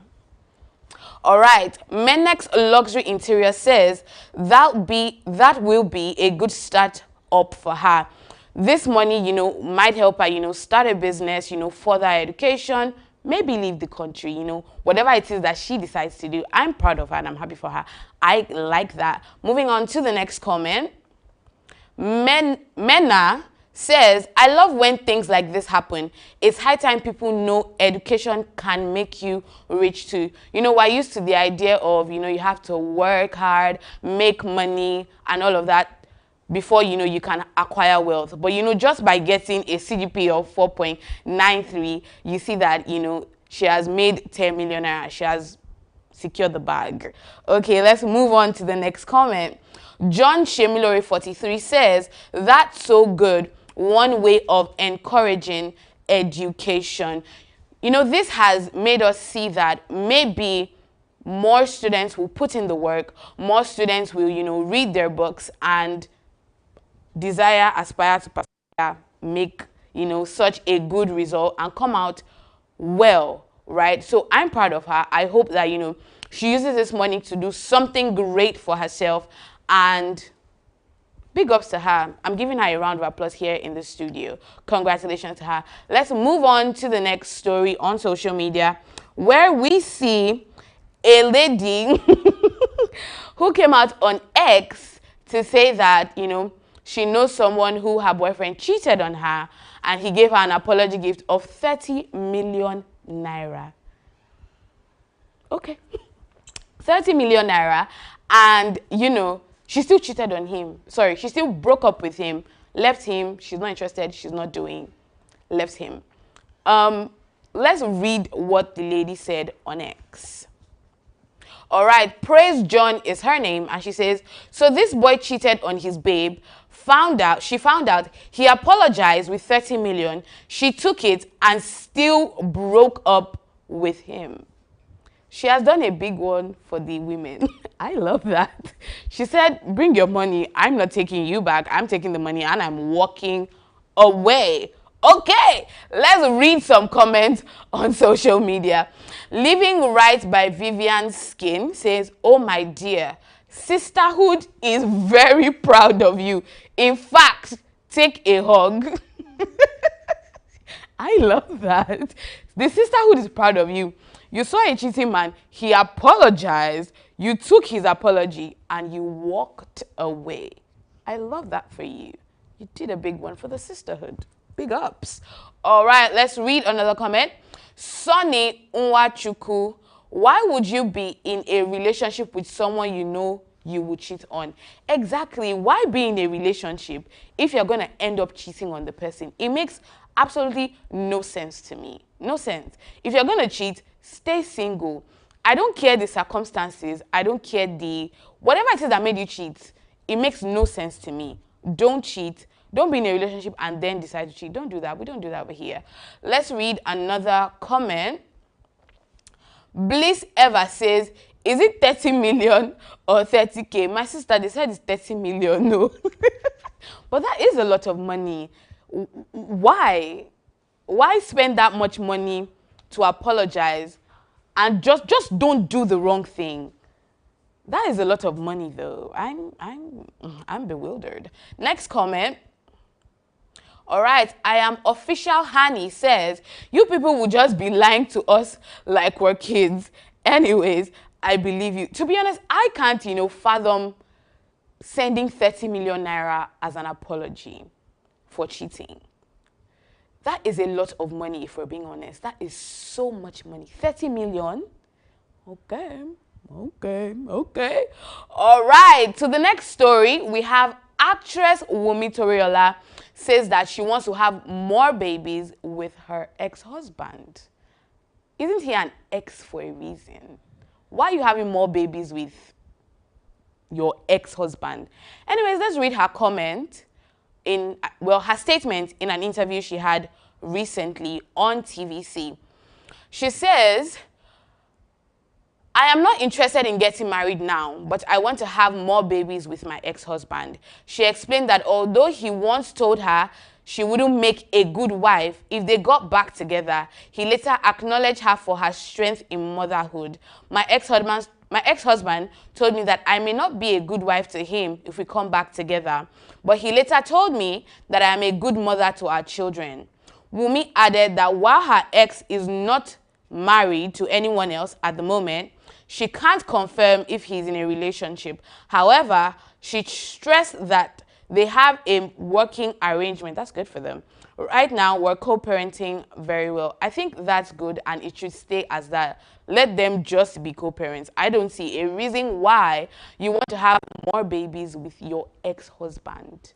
All right, Menex Luxury Interior says that will be a good start up for her. This money, you know, might help her, you know, start a business, you know, further education, maybe leave the country, you know, whatever it is that she decides to do. I'm proud of her and I'm happy for her. I like that. Moving on to the next comment. Mena says, I love when things like this happen. It's high time people know education can make you rich too. You know, we're used to the idea of, you know, you have to work hard, make money and all of that before, you know, you can acquire wealth. But, you know, just by getting a CGPA of 4.93, you see that, you know, she has made 10 million naira. She has secured the bag. Okay, let's move on to the next comment. John Shemilore 43 says, that's so good. One way of encouraging education. You know, this has made us see that maybe more students will put in the work, more students will, you know, read their books and aspire to persevere, make, you know, such a good result and come out well, right? So I'm proud of her. I hope that, you know, she uses this money to do something great for herself, and big ups to her. I'm giving her a round of applause here in the studio. Congratulations to her. Let's move on to the next story on social media, where we see a lady who came out on X to say that, you know, she knows someone who her boyfriend cheated on her, and he gave her an apology gift of 30 million naira. Okay. 30 million naira, and, you know, she still cheated on him. Sorry, she still broke up with him, left him. She's not interested. She's not doing. Left him. Let's read what the lady said on X. All right, Praise John is her name, and she says, so this boy cheated on his babe. She found out he apologized with 30 million. She took it and still broke up with him. She has done a big one for the women. I love that. She said, bring your money. I'm not taking you back. I'm taking the money and I'm walking away. Okay, let's read some comments on social media. Living Right by Vivian Skin says, oh my dear, sisterhood is very proud of you. In fact, take a hug. I love that. The sisterhood is proud of you. You saw a cheating man, he apologized, you took his apology, and you walked away. I love that for you. You did a big one for the sisterhood. Big ups. All right, let's read another comment. Sonny Nwachuku, why would you be in a relationship with someone you know you would cheat on? Exactly. Why be in a relationship if you're going to end up cheating on the person? It makes absolutely no sense to me. No sense. If you're going to cheat, stay single. I don't care the circumstances. I don't care whatever it is that made you cheat. It makes no sense to me. Don't cheat. Don't be in a relationship and then decide to cheat. Don't do that. We don't do that over here. Let's read another comment. Bliss Eva says, is it 30 million or 30K? My sister, they said it's 30 million. No. But that is a lot of money. Why? Why spend that much money to apologize and just don't do the wrong thing? That is a lot of money, though. I'm bewildered. Next comment. All right, I am official Hani says, you people will just be lying to us like we're kids. Anyways, I believe you. To be honest, I can't, you know, fathom sending 30 million naira as an apology for cheating. That is a lot of money, if we're being honest. That is so much money. 30 million? Okay. All right, to the next story, we have actress Wunmi Toriola says that she wants to have more babies with her ex-husband. Isn't he an ex for a reason? Why are you having more babies with your ex-husband? Anyways, let's read her comment. Her statement in an interview she had recently on TVC. She says, I am not interested in getting married now, but I want to have more babies with my ex-husband. She explained that although he once told her she wouldn't make a good wife if they got back together, he later acknowledged her for her strength in motherhood. My ex-husband told me that I may not be a good wife to him if we come back together, but he later told me that I am a good mother to our children. Wunmi added that while her ex is not married to anyone else at the moment, she can't confirm if he's in a relationship. However, she stressed that They have a working arrangement. That's good for them. Right now, we're co-parenting very well. I think that's good, and it should stay as that. Let them just be co-parents. I don't see a reason why you want to have more babies with your ex-husband.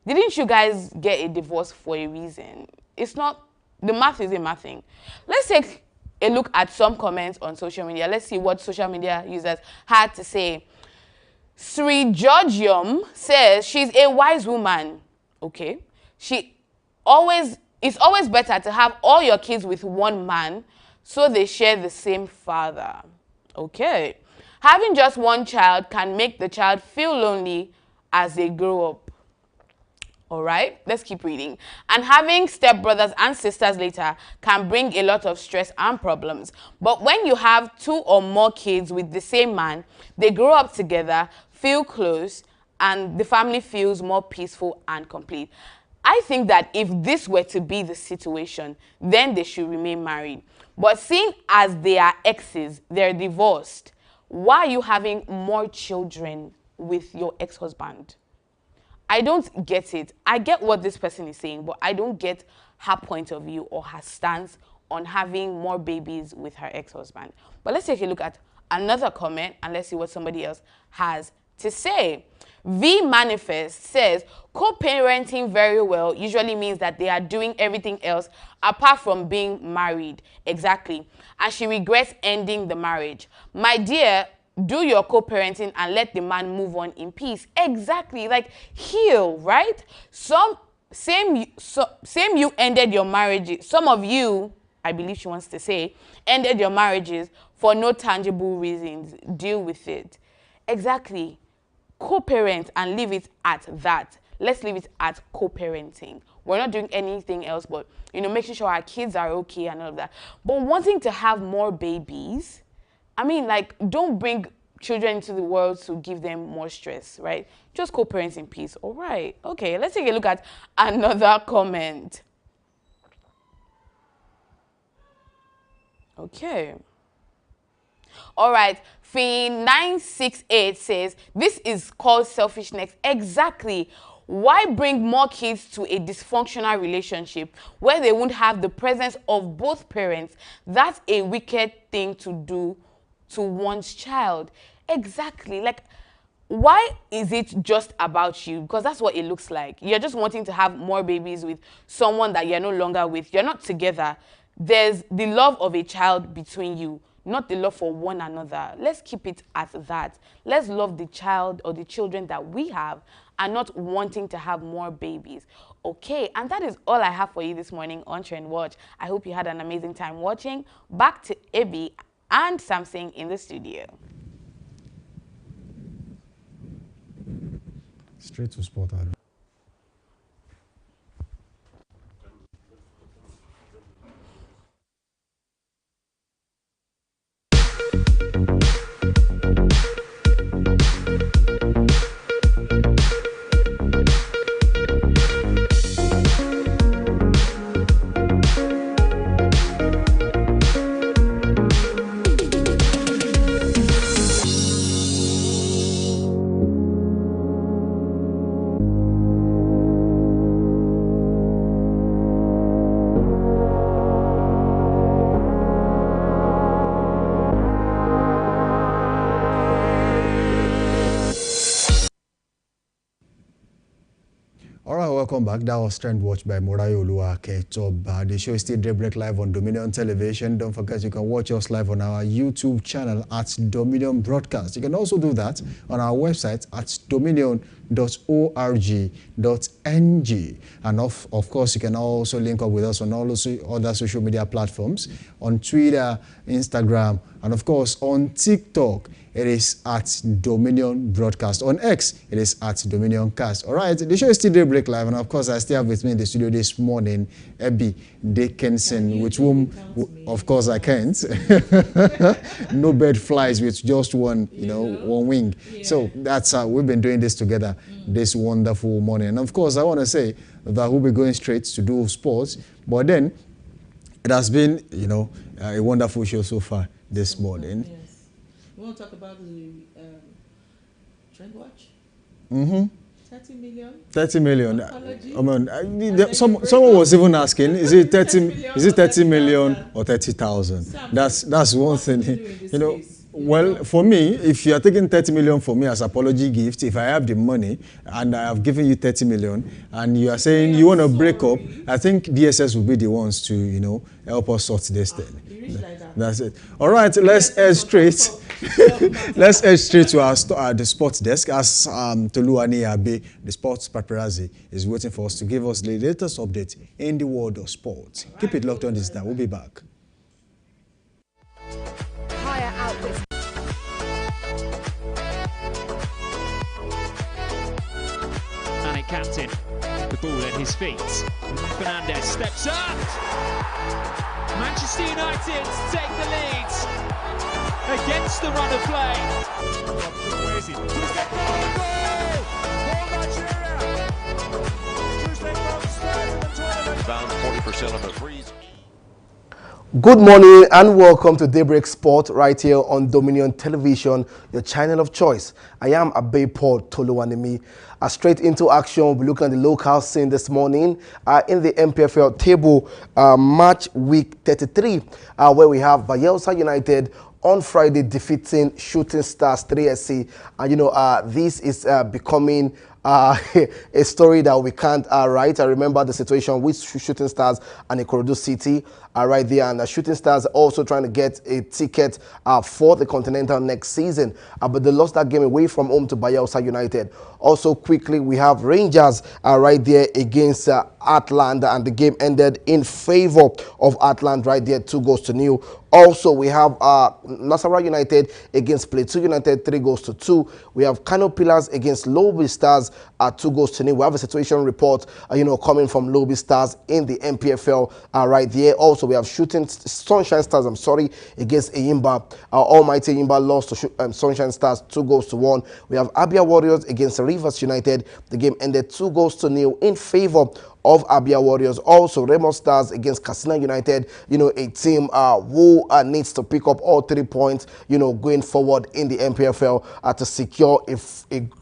Didn't you guys get a divorce for a reason? It's not, the math isn't mathing. Let's take a look at some comments on social media. Let's see what social media users had to say. Sri Georgium says she's a wise woman. Okay. It's always better to have all your kids with one man so they share the same father. Okay. Having just one child can make the child feel lonely as they grow up. All right, let's keep reading. And having stepbrothers and sisters later can bring a lot of stress and problems. But when you have 2 or more kids with the same man, they grow up together, feel close, and the family feels more peaceful and complete. I think that if this were to be the situation, then they should remain married. But seeing as they are exes, they're divorced, why are you having more children with your ex-husband? I don't get it. I get what this person is saying, but I don't get her point of view or her stance on having more babies with her ex-husband. But let's take a look at another comment and let's see what somebody else has to say. V Manifest says, co-parenting very well usually means that they are doing everything else apart from being married. Exactly. And she regrets ending the marriage. My dear, do your co-parenting and let the man move on in peace. Exactly. Like, heal, right? Same you ended your marriage. Some of you, I believe she wants to say, ended your marriages for no tangible reasons. Deal with it. Exactly. Co-parent and leave it at that. Let's leave it at co-parenting. We're not doing anything else but, making sure our kids are okay and all of that. But wanting to have more babies, I mean, like, don't bring children into the world to give them more stress, right? Just co-parents in peace. All right. Okay, let's take a look at another comment. Okay. All right. Fee968 says, this is called selfishness. Exactly. Why bring more kids to a dysfunctional relationship where they won't have the presence of both parents? That's a wicked thing to do to one's child. Exactly. Like, why is it just about you? Because that's what it looks like. You're just wanting to have more babies with someone that you're no longer with. You're not together. There's the love of a child between you, not the love for one another. Let's keep it at that. Let's love the child or the children that we have and not wanting to have more babies. Okay, and that is all I have for you this morning on Trend Watch. I hope you had an amazing time watching. Back to Ebi and Samson in the studio. Straight to sport, Adam. Welcome back. That was Trend Watch by Morayo Oluwaketoba. The show is still Daybreak Live on Dominion Television. Don't forget you can watch us live on our YouTube channel at Dominion Broadcast. You can also do that on our website at dominion.org.ng. And of course, you can also link up with us on all other social media platforms, on Twitter, Instagram, and of course on TikTok. It is at Dominion Broadcast. On X, it is at Dominion Cast. All right, the show is still Daybreak Live, and of course, I still have with me in the studio this morning, Ebi Dickinson, with whom, of course, I can't. No bird flies with just one, one wing. Yeah. So that's how we've been doing this together this wonderful morning. And of course, I want to say that we'll be going straight to do sports, but then it has been, a wonderful show so far this morning. Yes. We want to talk about the Trend Watch? Mm-hmm. 30 million. 30 million. Someone was even asking, is it 30 million or 30,000? That's one thing. You know, well, for me, if you are taking 30 million for me as apology gift, if I have the money and I have given you 30 million and you are saying you want to break up, I think DSS will be the ones to, you know, help us sort this thing. That's it. All right, let's head straight. Let's head straight to the sports desk as Toluwani Abe, the sports paparazzi, is waiting for us to give us the latest update in the world of sports. Keep it locked on this time. We'll be back. Higher outlets. Manic captain, the ball at his feet. Fernandez steps up. Manchester United take the lead against the run of play. Found 40% of the threes. Good morning and welcome to Daybreak Sport right here on Dominion Television, your channel of choice. I am Abe Paul Toluwanimi. Straight into action, we'll be looking at the local scene this morning in the MPFL table, match week 33, where we have Bayelsa United on Friday defeating Shooting Stars 3SC. And you know, this is becoming a story that we can't write. I remember the situation with Shooting Stars and Ikorodu City right there, and Shooting Stars also trying to get a ticket for the Continental next season, but they lost that game away from home to Bayelsa United. Also quickly, we have Rangers right there against Atlanta, and the game ended in favor of Atlanta right there, 2-0. Also, we have Nasarawa United against Plateau United, 3-2. We have Kano Pillars against Lobby Stars at 2-0. We have a situation report, coming from Lobby Stars in the MPFL right there. Also, we have Sunshine Stars, against Eyimba. Almighty Eyimba lost to Sunshine Stars, 2-1. We have Abia Warriors against Rivers United. The game ended 2-0 in favor of Abia Warriors. Also, Remo Stars against Katsina United, a team who needs to pick up all 3 points, going forward in the MPFL to secure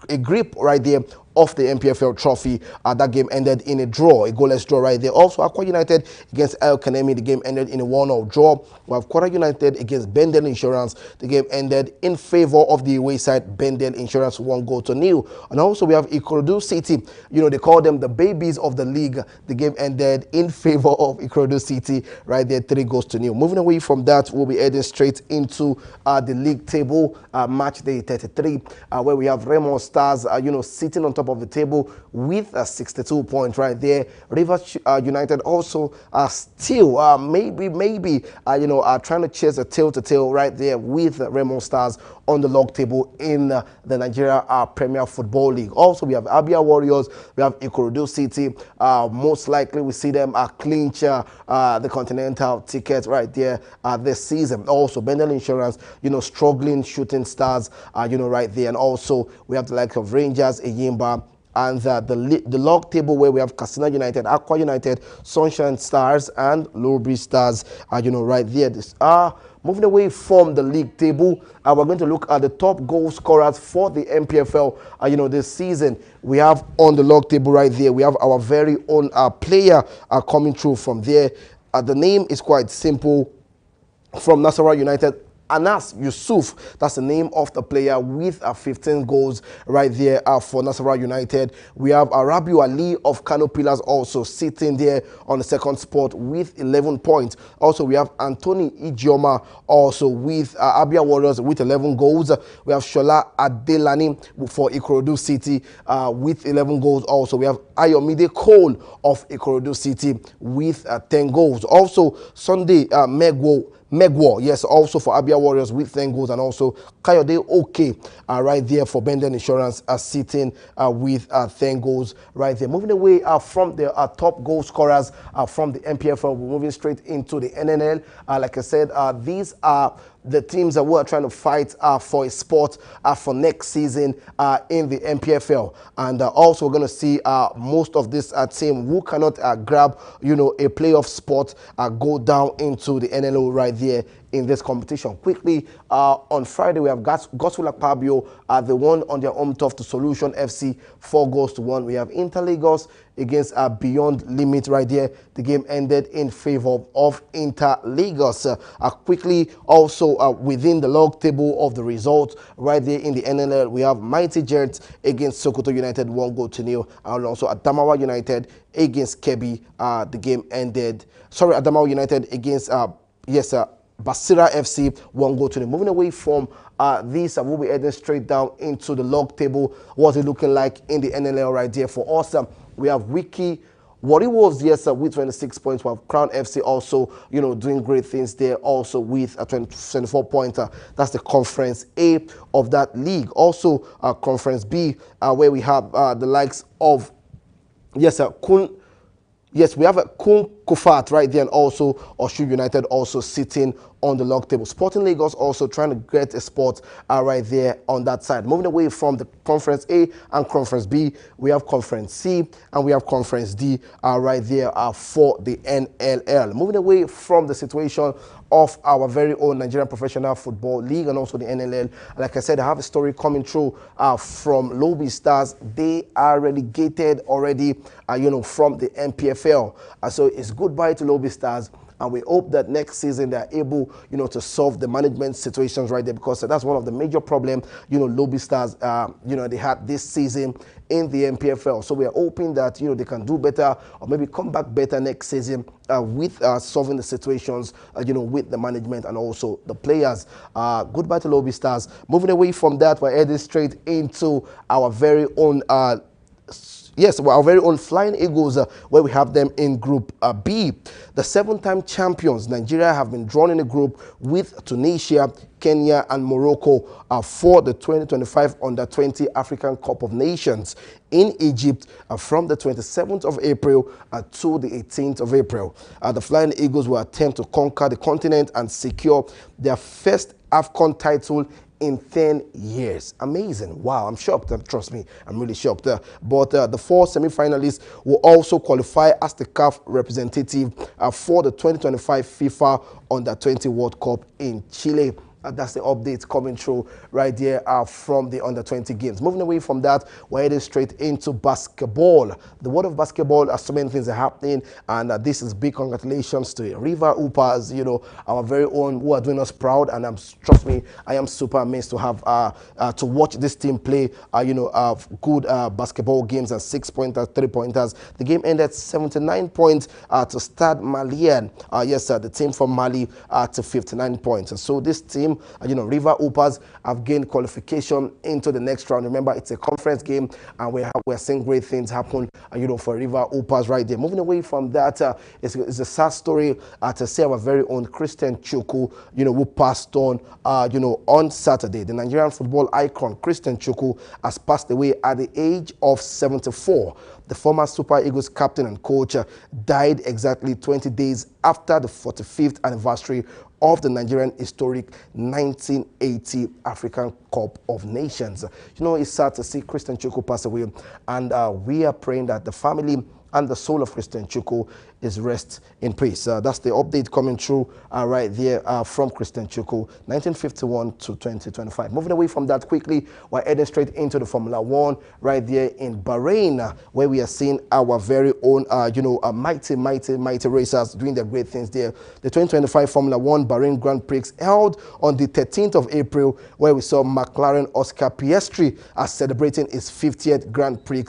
a grip right there of the MPFL trophy. That game ended in a draw, a goalless draw right there. Also, Aqua United against El Kanemi, the game ended in a 1-0 draw. We have Kwara United against Bendel Insurance. The game ended in favor of the away side, Bendel Insurance, 1-0. And also, we have Ikorodu City. They call them the babies of the league. The game ended in favor of Ikorodu City right there, 3-0. Moving away from that, we'll be heading straight into the league table, match day 33, where we have Remo Stars, sitting on top of the table with 62 points right there. Rivers United also still maybe trying to chase a tail-to-tail right there with Remo Stars on the log table in the Nigeria Premier Football League. Also, we have Abia Warriors, we have Ikorodu City. Most likely we see them clinch the Continental ticket right there this season. Also, Bendel Insurance, struggling Shooting Stars, right there. And also, we have the likes of Rangers, Eyimba, and the log table where we have Katsina United, Aqua United, Sunshine Stars, and Lowbridge Stars, right there. Moving away from the league table, we're going to look at the top goal scorers for the MPFL, this season. We have on the log table right there, we have our very own player coming through from there. The name is quite simple. From Nasarawa United, Anas Yusuf, that's the name of the player with 15 goals right there for Nasarawa United. We have Rabiu Ali of Kano Pillars also sitting there on the second spot with 11 points. Also, we have Anthony Ijeoma also with Abia Warriors with 11 goals. We have Shola Adelani for Ikorodu City with 11 goals. Also, we have Ayomide Cole of Ikorodu City with 10 goals. Also, Sunday Megwo, yes, also for Abia Warriors with 10 goals, and also Kayode Oke right there for Benden Insurance sitting with 10 goals right there. Moving away from the top goal scorers from the MPFL, we're moving straight into the NNL. Like I said, these are the teams that are trying to fight for a spot for next season in the MPFL. And also we're going to see most of this team who cannot grab, a playoff spot go down into the NLO right there in this competition. Quickly, on Friday, we have Gospel Akpabio, they won on their home turf to Solution FC, 4-1. We have Interlagos against Beyond Limit right there. The game ended in favor of Interlagos. Quickly, also within the log table of the results, right there in the NLL, we have Mighty Jets against Sokoto United, 1-0, and also Adamawa United against Kebbi. The game ended. Sorry, Adamawa United against Basira FC, 1-0. Moving away from this, we'll be heading straight down into the log table. What's it looking like in the NLL right there? For us, we have Wiki Warriors, yes, with 26 points. We have Crown FC also, doing great things there also with a 24 pointer. That's the Conference A of that league. Also, Conference B, where we have the likes of, Kun. Yes, we have a Kun Kufat right there, and also Osun United also sitting on the log table. Sporting Lagos also trying to get a spot right there on that side. Moving away from the Conference A and Conference B, we have Conference C and we have Conference D right there for the NLL. Moving away from the situation of our very own Nigerian Professional Football League and also the NLL. Like I said, I have a story coming through from Lobby Stars. They are relegated already, from the NPFL. So it's goodbye to Lobby Stars. And we hope that next season they're able, to solve the management situations right there, because that's one of the major problems, Lobby Stars, they had this season in the NPFL. So we are hoping that, they can do better or maybe come back better next season with solving the situations, with the management and also the players. Goodbye to Lobby Stars. Moving away from that, we're heading straight into our very own our very own Flying Eagles, where we have them in Group B. The 7-time champions, Nigeria, have been drawn in a group with Tunisia, Kenya, and Morocco for the 2025 Under-20 African Cup of Nations in Egypt from the 27th of April to the 18th of April. The Flying Eagles will attempt to conquer the continent and secure their first AFCON title in 10 years. Amazing. Wow, I'm shocked. Trust me, I'm really shocked. But the 4 semi-finalists will also qualify as the CAF representative for the 2025 FIFA Under-20 World Cup in Chile. That's the update coming through right there from the Under-20 games. Moving away from that, we're heading straight into basketball. The world of basketball, so many things are happening, and this is big congratulations to River Hoopers, our very own, who are doing us proud. And trust me, I am super amazed to have to watch this team play, good basketball games and 6-pointers, 3-pointers. The game ended 79 points to Stade Malien. The team from Mali to 59 points. And so this team, River Hoopers have gained qualification into the next round. Remember, it's a conference game, and we're seeing great things happen, for River Hoopers right there. Moving away from that, it's a sad story to say our very own Christian Chukwu, who passed on, on Saturday. The Nigerian football icon Christian Chukwu has passed away at the age of 74. The former Super Eagles captain and coach died exactly 20 days after the 45th anniversary of the Nigerian historic 1980 African Cup of Nations. It's sad to see Christian Chukwu pass away, and we are praying that the family and the soul of Christian Chukwu is rest in peace. That's the update coming through right there from Christian Chukwu, 1951 to 2025. Moving away from that quickly, we're heading straight into the Formula One right there in Bahrain, where we are seeing our very own, mighty racers doing their great things there. The 2025 Formula One Bahrain Grand Prix held on the 13th of April, where we saw McLaren Oscar Piastri celebrating his 50th Grand Prix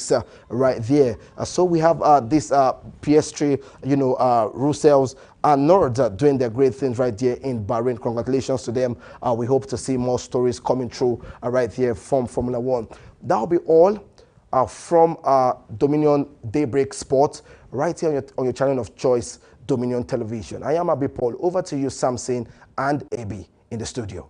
right there. So we have this Piastri, Russells and Nords doing their great things right there in Bahrain. Congratulations to them. We hope to see more stories coming through right here from Formula One. That will be all from Dominion Daybreak Sports right here on your channel of choice, Dominion Television. I am Abi Paul. Over to you, Samson and Abi in the studio.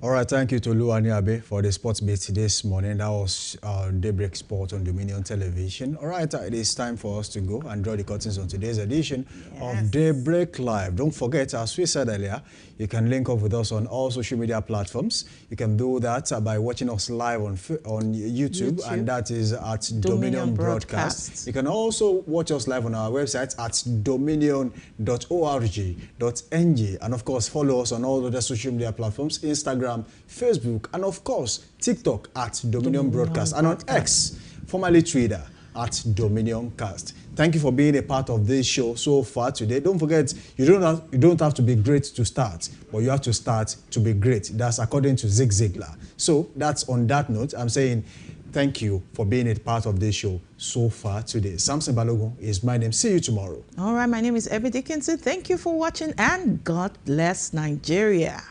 All right, thank you to Luani Abe for the sports beat this morning. That was Daybreak Sport on Dominion Television. All right, it is time for us to go and draw the curtains on today's edition of Daybreak Live. Don't forget, as we said earlier, you can link up with us on all social media platforms. You can do that by watching us live on YouTube, and that is at Dominion Broadcast. You can also watch us live on our website at dominion.org.ng, and of course, follow us on all other social media platforms, Instagram, Facebook, and of course, TikTok at Dominion Broadcast, and on X, formerly Twitter, at Dominion Cast. Thank you for being a part of this show so far today. Don't forget, you don't have to be great to start, but you have to start to be great. That's according to Zig Ziglar. So that's on that note, I'm saying thank you for being a part of this show so far today. Samson Balogun is my name. See you tomorrow. All right, my name is Ebby Dickinson. Thank you for watching, and God bless Nigeria.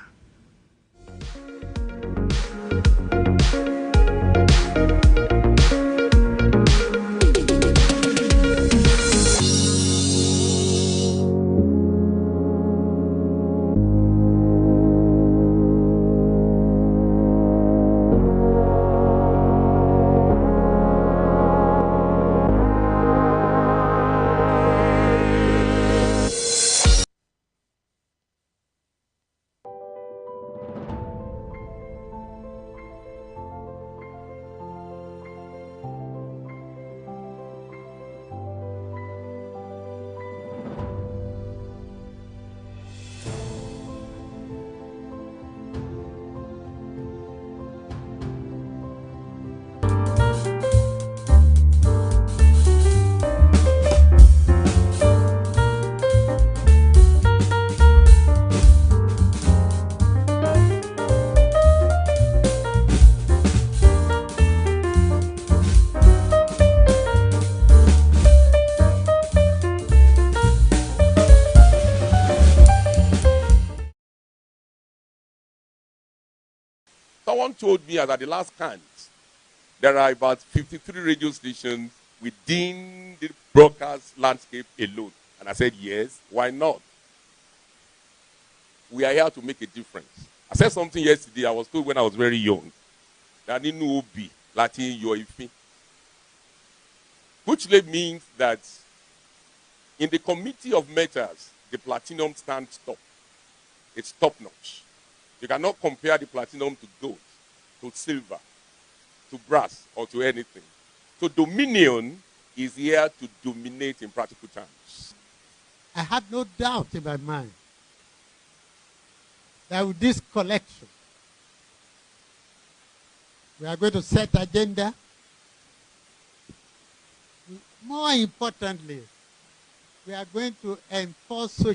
Someone told me at the last count, there are about 53 radio stations within the broadcast landscape alone. And I said, yes, why not? We are here to make a difference. I said something yesterday, I was told when I was very young, that Ninu Obi, Latin Yoifi. Which means that in the committee of metals, the platinum stands top. It's top notch. You cannot compare the platinum to gold, to silver, to brass, or to anything. So Dominion is here to dominate in practical terms. I have no doubt in my mind that with this collection, we are going to set agenda. More importantly, we are going to enforce social